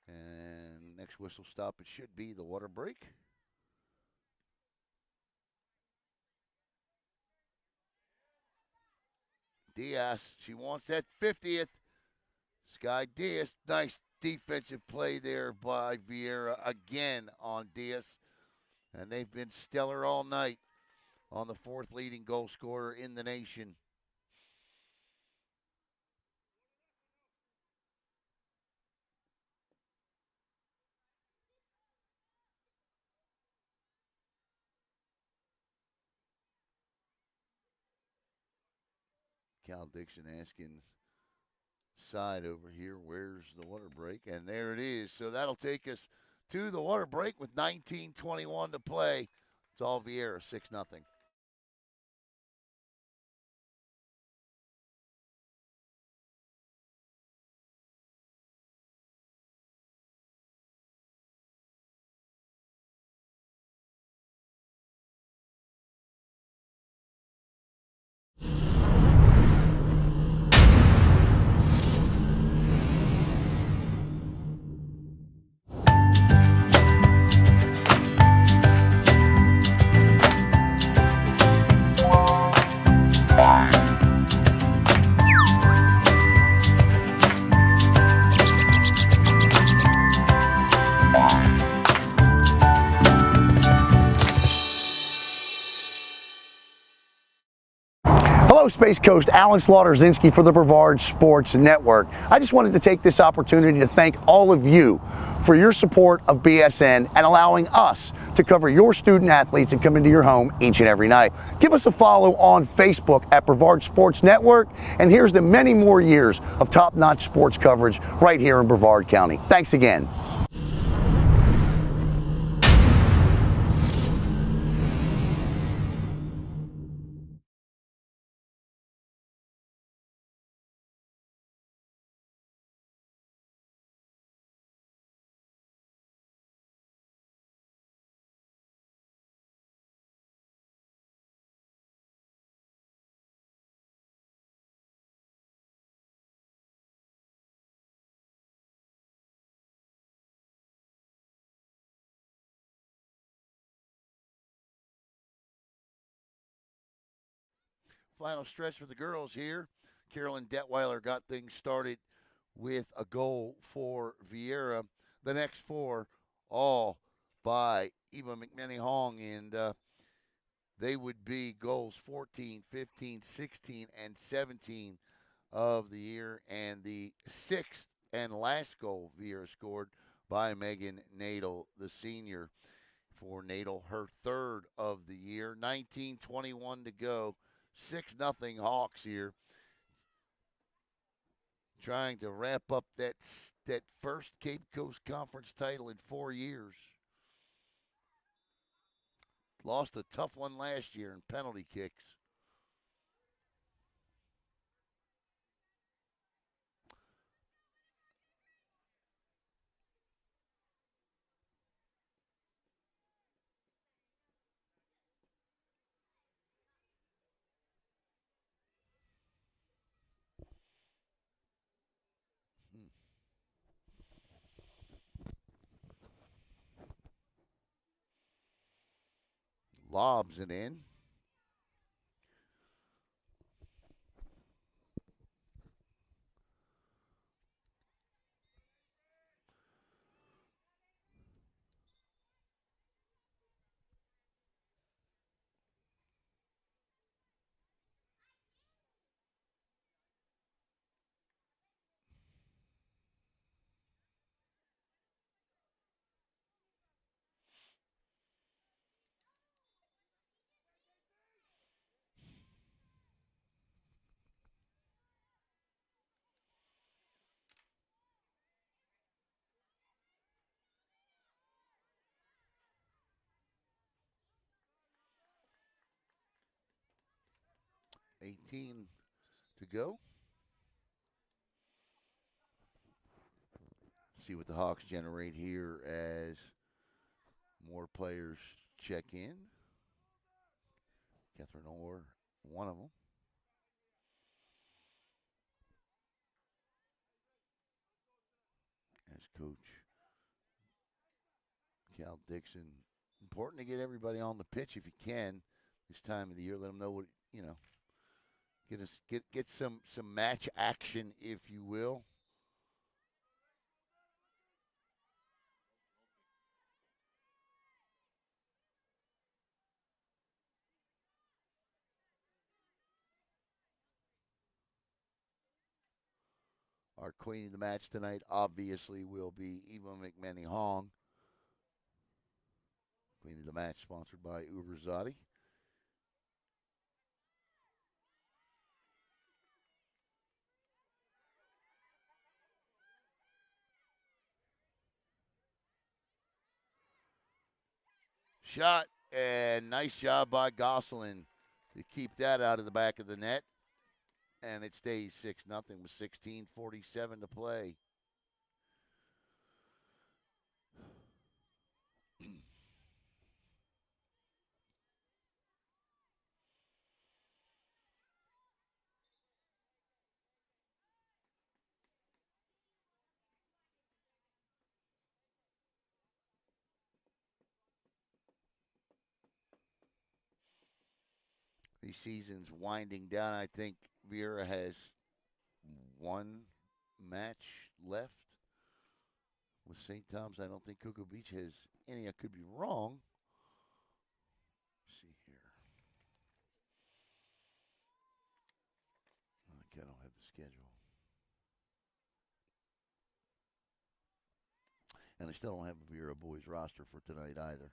And next whistle stop, it should be the water break. Diaz, she wants that 50th. Sky Diaz, nice defensive play there by VIERA again on Diaz. And they've been stellar all night on the fourth leading goal scorer in the nation. Cal Dixon asking side over here, where's the water break? And there it is. So that'll take us to the water break with 19:21 to play. It's all VIERA, 6-0. Hello, Space Coast. Alan Slaughter-Zinski for the Brevard Sports Network. I just wanted to take this opportunity to thank all of you for your support of BSN and allowing us to cover your student athletes and come into your home each and every night. Give us a follow on Facebook at Brevard Sports Network, and here's to many more years of top-notch sports coverage right here in Brevard County. Thanks again. Final stretch for the girls here. Carolyn Detweiler got things started with a goal for VIERA. The next four, all by Eva McManny Hong, and they would be goals 14, 15, 16, and 17 of the year. And the sixth and last goal VIERA scored by Megan Nadel, the senior. For Nadel, her third of the year. 19:21 to go. 6-0 Hawks here, trying to wrap up that first Cape Coast Conference title in 4 years. Lost a tough one last year in penalty kicks. Lobs it in. $18 to go. See what the Hawks generate here as more players check in. Catherine Orr, one of them. As Coach Cal Dixon, important to get everybody on the pitch if you can this time of the year. Let them know what, get some match action, if you will. Our queen of the match tonight obviously will be Eva McManny Hong. Queen of the match sponsored by Uberzati. Shot, and nice job by Gosselin to keep that out of the back of the net. And it stays 6-0 with 16:47 to play. The season's winding down. I think VIERA has one match left with St. Thomas. I don't think Cocoa Beach has any. I could be wrong. Let's see here. Okay, I don't have the schedule. And I still don't have a VIERA boys roster for tonight either.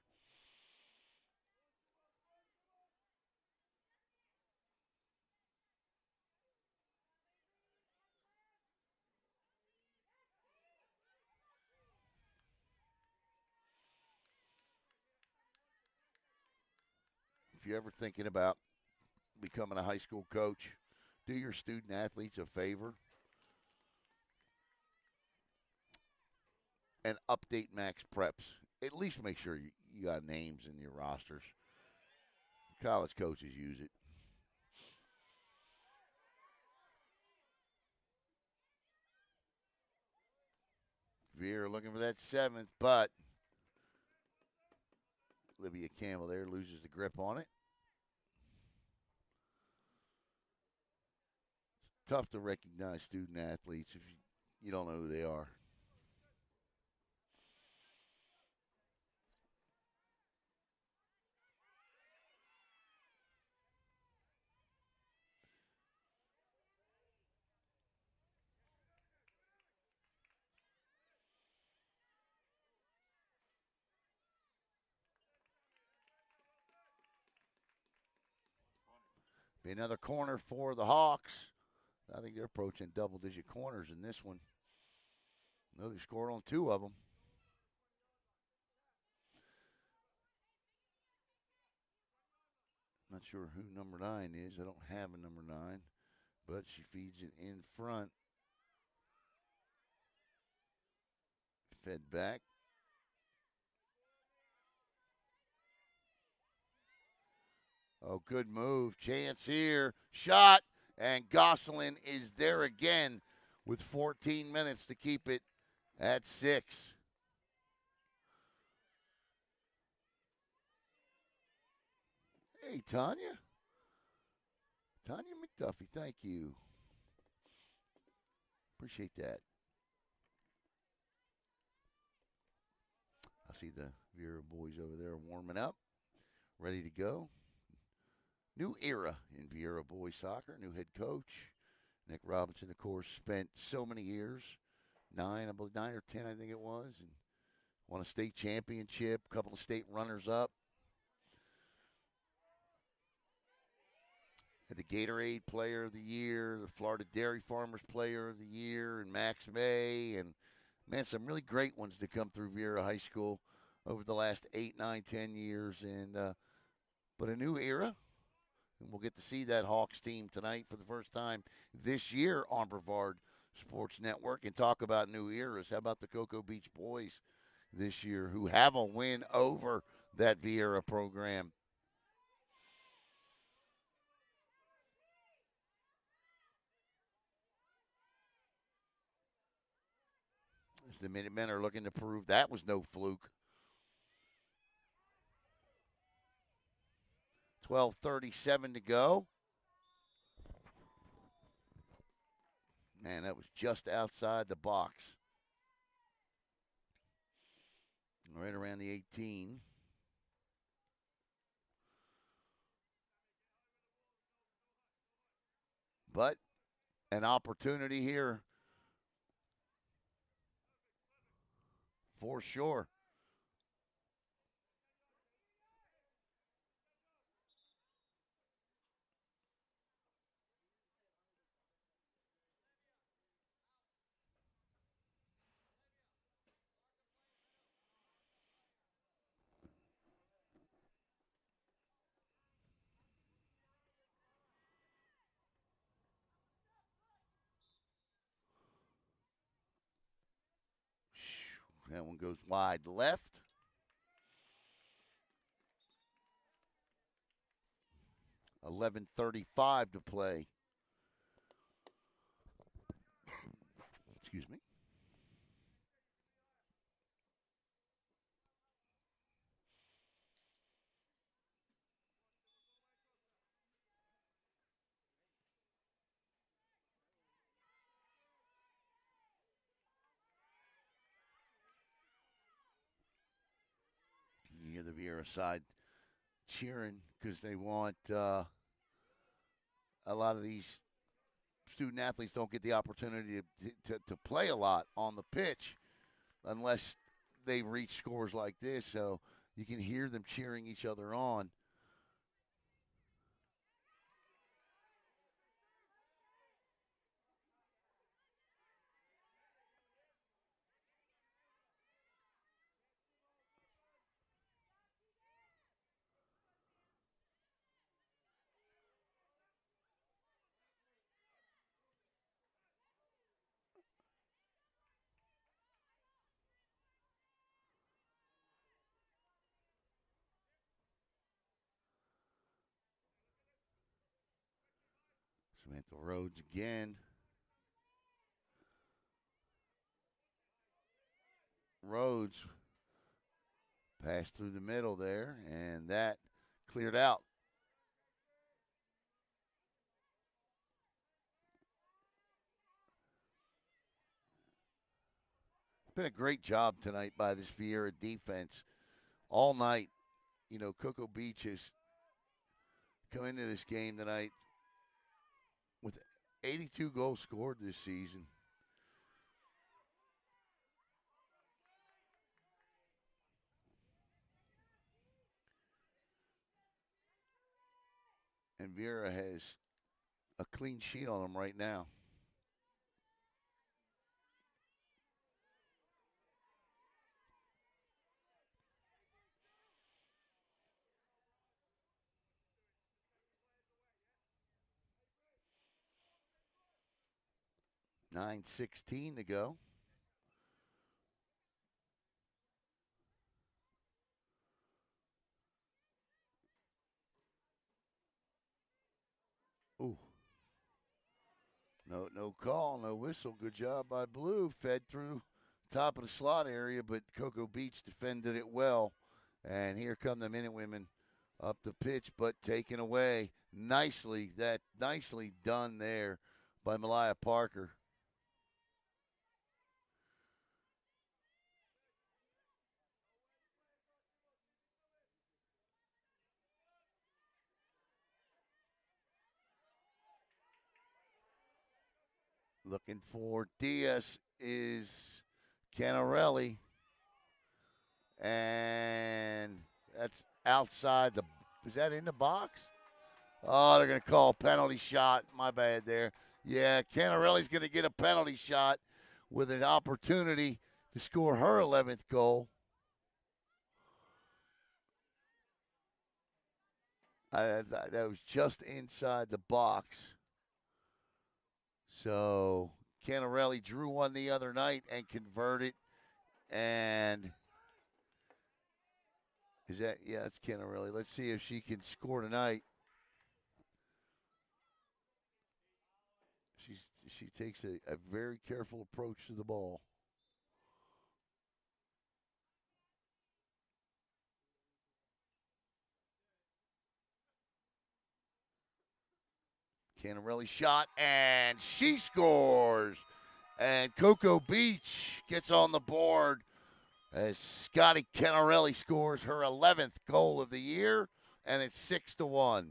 If you're ever thinking about becoming a high school coach, do your student athletes a favor and update Max Preps. At least make sure you got names in your rosters. College coaches use it. VIERA looking for that seventh, but Olivia Campbell there loses the grip on it. It's tough to recognize student athletes if you don't know who they are. Be another corner for the Hawks. I think they're approaching double-digit corners in this one. No, they scored on 2 of them. Not sure who number 9 is. I don't have a number 9, but she feeds it in front. Fed back. Oh, good move. Chance here. Shot. And Gosselin is there again with 14 minutes to keep it at 6. Hey, Tanya. Tanya McDuffie, thank you. Appreciate that. I see the VIERA boys over there warming up, ready to go. New era in VIERA boys soccer. New head coach. Nick Robinson, of course, spent so many years, 9 or 10, I think it was, and won a state championship, a couple of state runners-up. Had the Gatorade Player of the Year, the Florida Dairy Farmers Player of the Year, and Max May, and, man, some really great ones to come through VIERA High School over the last 8, 9, 10 years. But a new era, and we'll get to see that Hawks team tonight for the first time this year on Brevard Sports Network and talk about new eras. How about the Cocoa Beach boys this year who have a win over that VIERA program? As the Minutemen are looking to prove that was no fluke. 12:37 to go. Man, that was just outside the box. Right around the 18. But an opportunity here for sure. That one goes wide left. $11:35 to play. Excuse me. You hear the VIERA side cheering because they want a lot of these student athletes don't get the opportunity to play a lot on the pitch unless they reach scores like this. So you can hear them cheering each other on. Samantha Rhodes again. Rhodes passed through the middle there, and that cleared out. It's been a great job tonight by this VIERA defense. All night, you know, Cocoa Beach has come into this game tonight with 82 goals scored this season. And VIERA has a clean sheet on him right now. $9:16 to go. Ooh. No call, no whistle. Good job by Blue. Fed through top of the slot area, but Cocoa Beach defended it well. And here come the Minutewomen up the pitch, but taken away nicely. Nicely done there by Malaya Parker. Looking for Diaz is Canarelli. And that's outside the. Is that in the box? Oh, they're going to call a penalty shot. My bad there. Yeah, Canarelli's going to get a penalty shot with an opportunity to score her 11th goal. That was just inside the box. So Canarelli drew one the other night and converted. And is that, yeah, that's Canarelli. Let's see if she can score tonight. She takes a very careful approach to the ball. Canarelli shot, and she scores. And Cocoa Beach gets on the board as Scotty Canarelli scores her 11th goal of the year, and it's 6-1.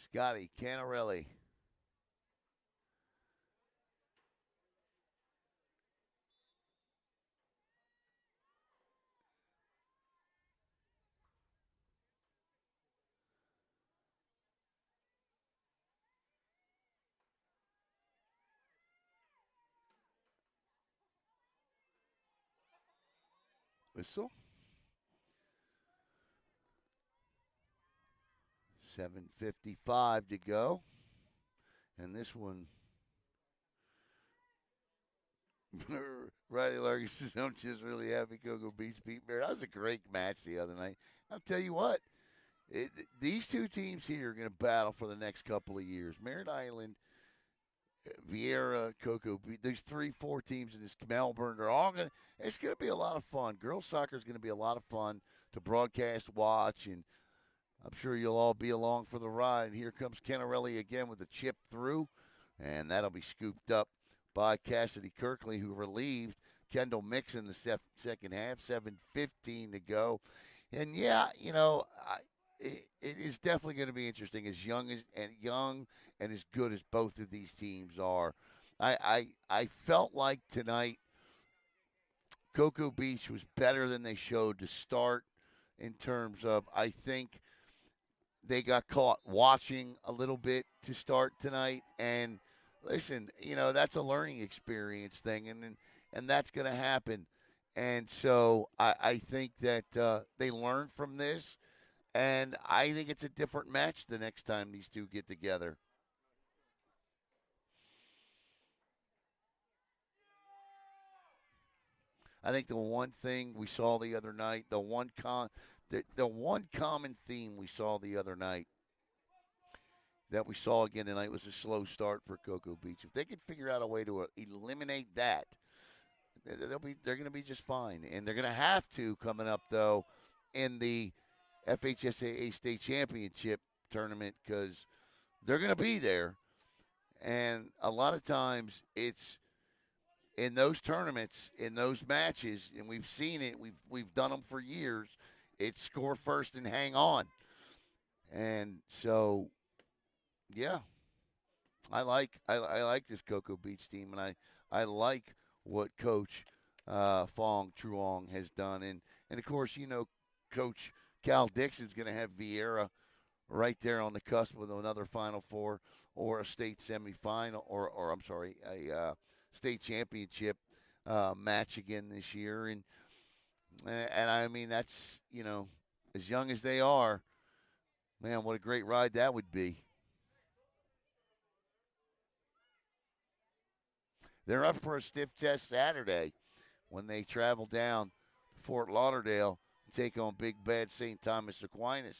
Scotty Canarelli. Whistle. 7:55 to go. And this one, Riley Larkin says, I'm just really happy Cocoa Beach beat Merritt. That was a great match the other night. I'll tell you what, these two teams here are going to battle for the next couple of years. Merritt Island, VIERA, Cocoa Beach, there's 3-4 teams in this Melbourne. They're all going to, it's going to be a lot of fun. Girls soccer is going to be a lot of fun to broadcast, watch, and I'm sure you'll all be along for the ride. Here comes Canarelli again with a chip through, and that'll be scooped up by Cassidy Kirkley, who relieved Kendall Mix in the second half. 7:15 to go. And, yeah, you know, it is definitely going to be interesting as young and as good as both of these teams are. I felt like tonight Cocoa Beach was better than they showed to start in terms of, I think, they got caught watching a little bit to start tonight. And listen, you know, that's a learning experience thing, and that's going to happen. And so I think that they learn from this, and I think it's a different match the next time these two get together. I think the one thing we saw the other night, the one common theme we saw the other night that we saw again tonight was a slow start for Cocoa Beach. If they can figure out a way to eliminate that, they're going to be just fine. And they're going to have to coming up though in the FHSAA State Championship tournament because they're going to be there. And a lot of times in those tournaments, in those matches, and we've seen it. We've done them for years. It's score first and hang on. And so, yeah, I like this Cocoa Beach team, and I like what Coach Fong Truong has done, and of course, Coach Cal Dixon's going to have Vieira right there on the cusp with another Final Four or a state semifinal, or I'm sorry, a state championship match again this year, and I mean that's as young as they are, man, what a great ride that would be. They're up for a stiff test Saturday when they travel down to Fort Lauderdale to take on Big Bad St. Thomas Aquinas.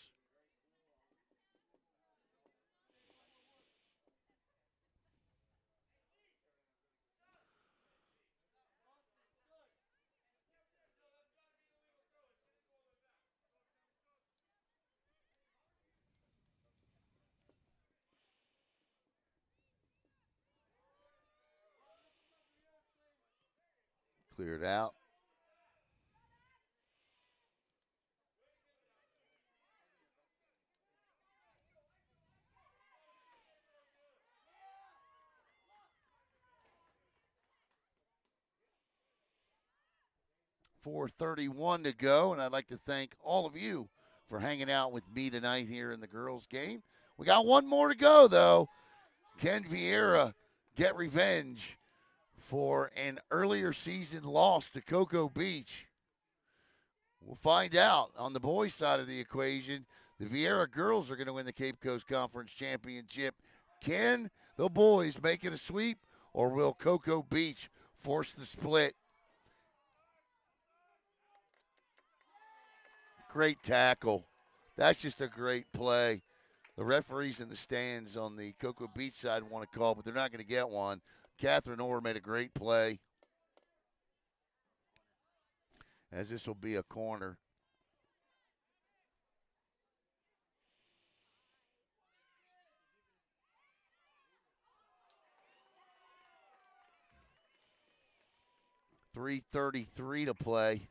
Cleared out. 4:31 to go, and I'd like to thank all of you for hanging out with me tonight here in the girls' game. We got one more to go, though. Can Vieira get revenge for an earlier season loss to Cocoa Beach? We'll find out. On the boys' side of the equation, the Vieira girls are going to win the Cape Coast Conference Championship. Can the boys make it a sweep, or will Cocoa Beach force the split? Great tackle. That's just a great play. The referees in the stands on the Cocoa Beach side want to call, but they're not going to get one. Catherine Orr made a great play, as this will be a corner. .333 to play.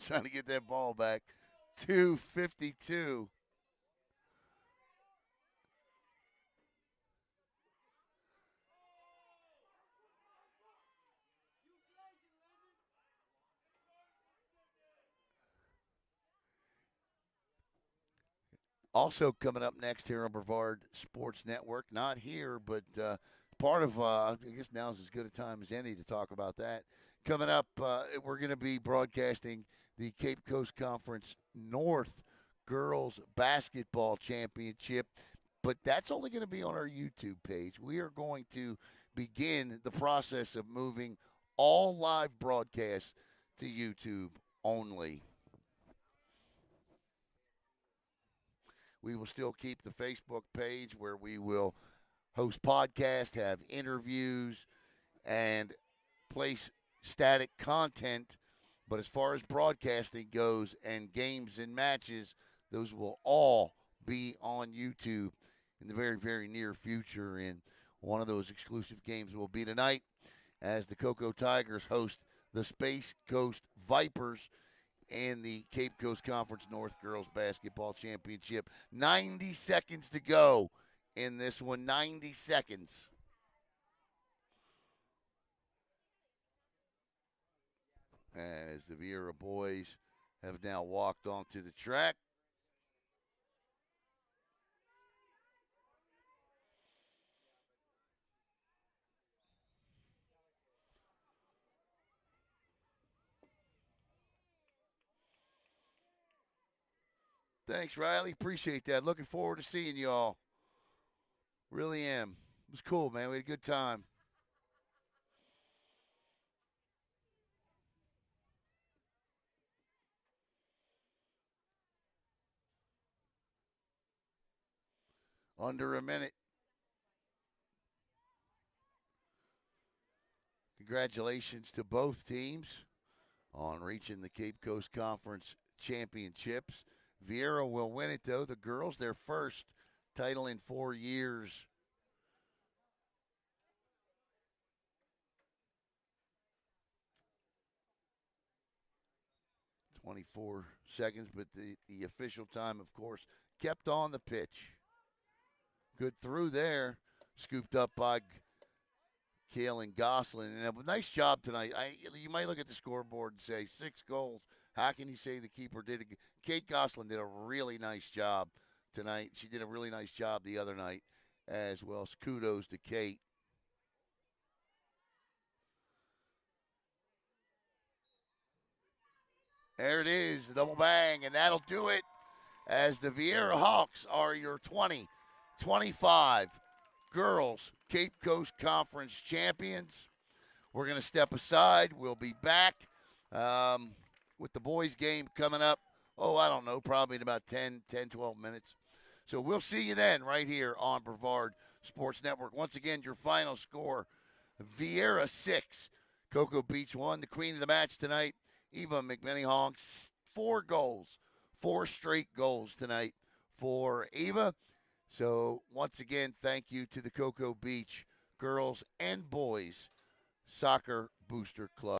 Trying to get that ball back. 2:52. Also coming up next here on Brevard Sports Network, not here, but part of, I guess now's as good a time as any to talk about that. Coming up, we're going to be broadcasting the Cape Coast Conference North Girls Basketball Championship, but that's only going to be on our YouTube page. We are going to begin the process of moving all live broadcasts to YouTube only. We will still keep the Facebook page where we will host podcasts, have interviews, and place static content. But as far as broadcasting goes and games and matches, those will all be on YouTube in the very, very near future. And one of those exclusive games will be tonight as the Cocoa Tigers host the Space Coast Vipers and the Cape Coast Conference North Girls Basketball Championship. 90 seconds to go in this one. 90 seconds. As the Viera boys have now walked onto the track. Thanks, Riley. Appreciate that. Looking forward to seeing you all. Really am. It was cool, man. We had a good time. Under a minute. Congratulations to both teams on reaching the Cape Coast Conference championships. VIERA will win it, though. The girls, their first title in 4 years. "24 seconds," but the official time, of course, kept on the pitch. Good through there. Scooped up by Kaylin Goslin. And a nice job tonight. You might look at the scoreboard and say 6 goals. How can you say the keeper did it? Kate Goslin did a really nice job tonight. She did a really nice job the other night as well. So kudos to Kate. There it is, the double bang, and that'll do it as the VIERA Hawks are your 2025 Girls Cape Coast Conference champions. We're going to step aside. We'll be back with the boys game coming up. Oh, I don't know, probably in about 10, 12 minutes. So we'll see you then right here on Brevard Sports Network. Once again, your final score, VIERA 6, Cocoa Beach 1. The queen of the match tonight, Eva McMenny-Honk, 4 goals, 4 straight goals tonight for Eva. So once again, thank you to the Cocoa Beach girls and boys Soccer Booster Club.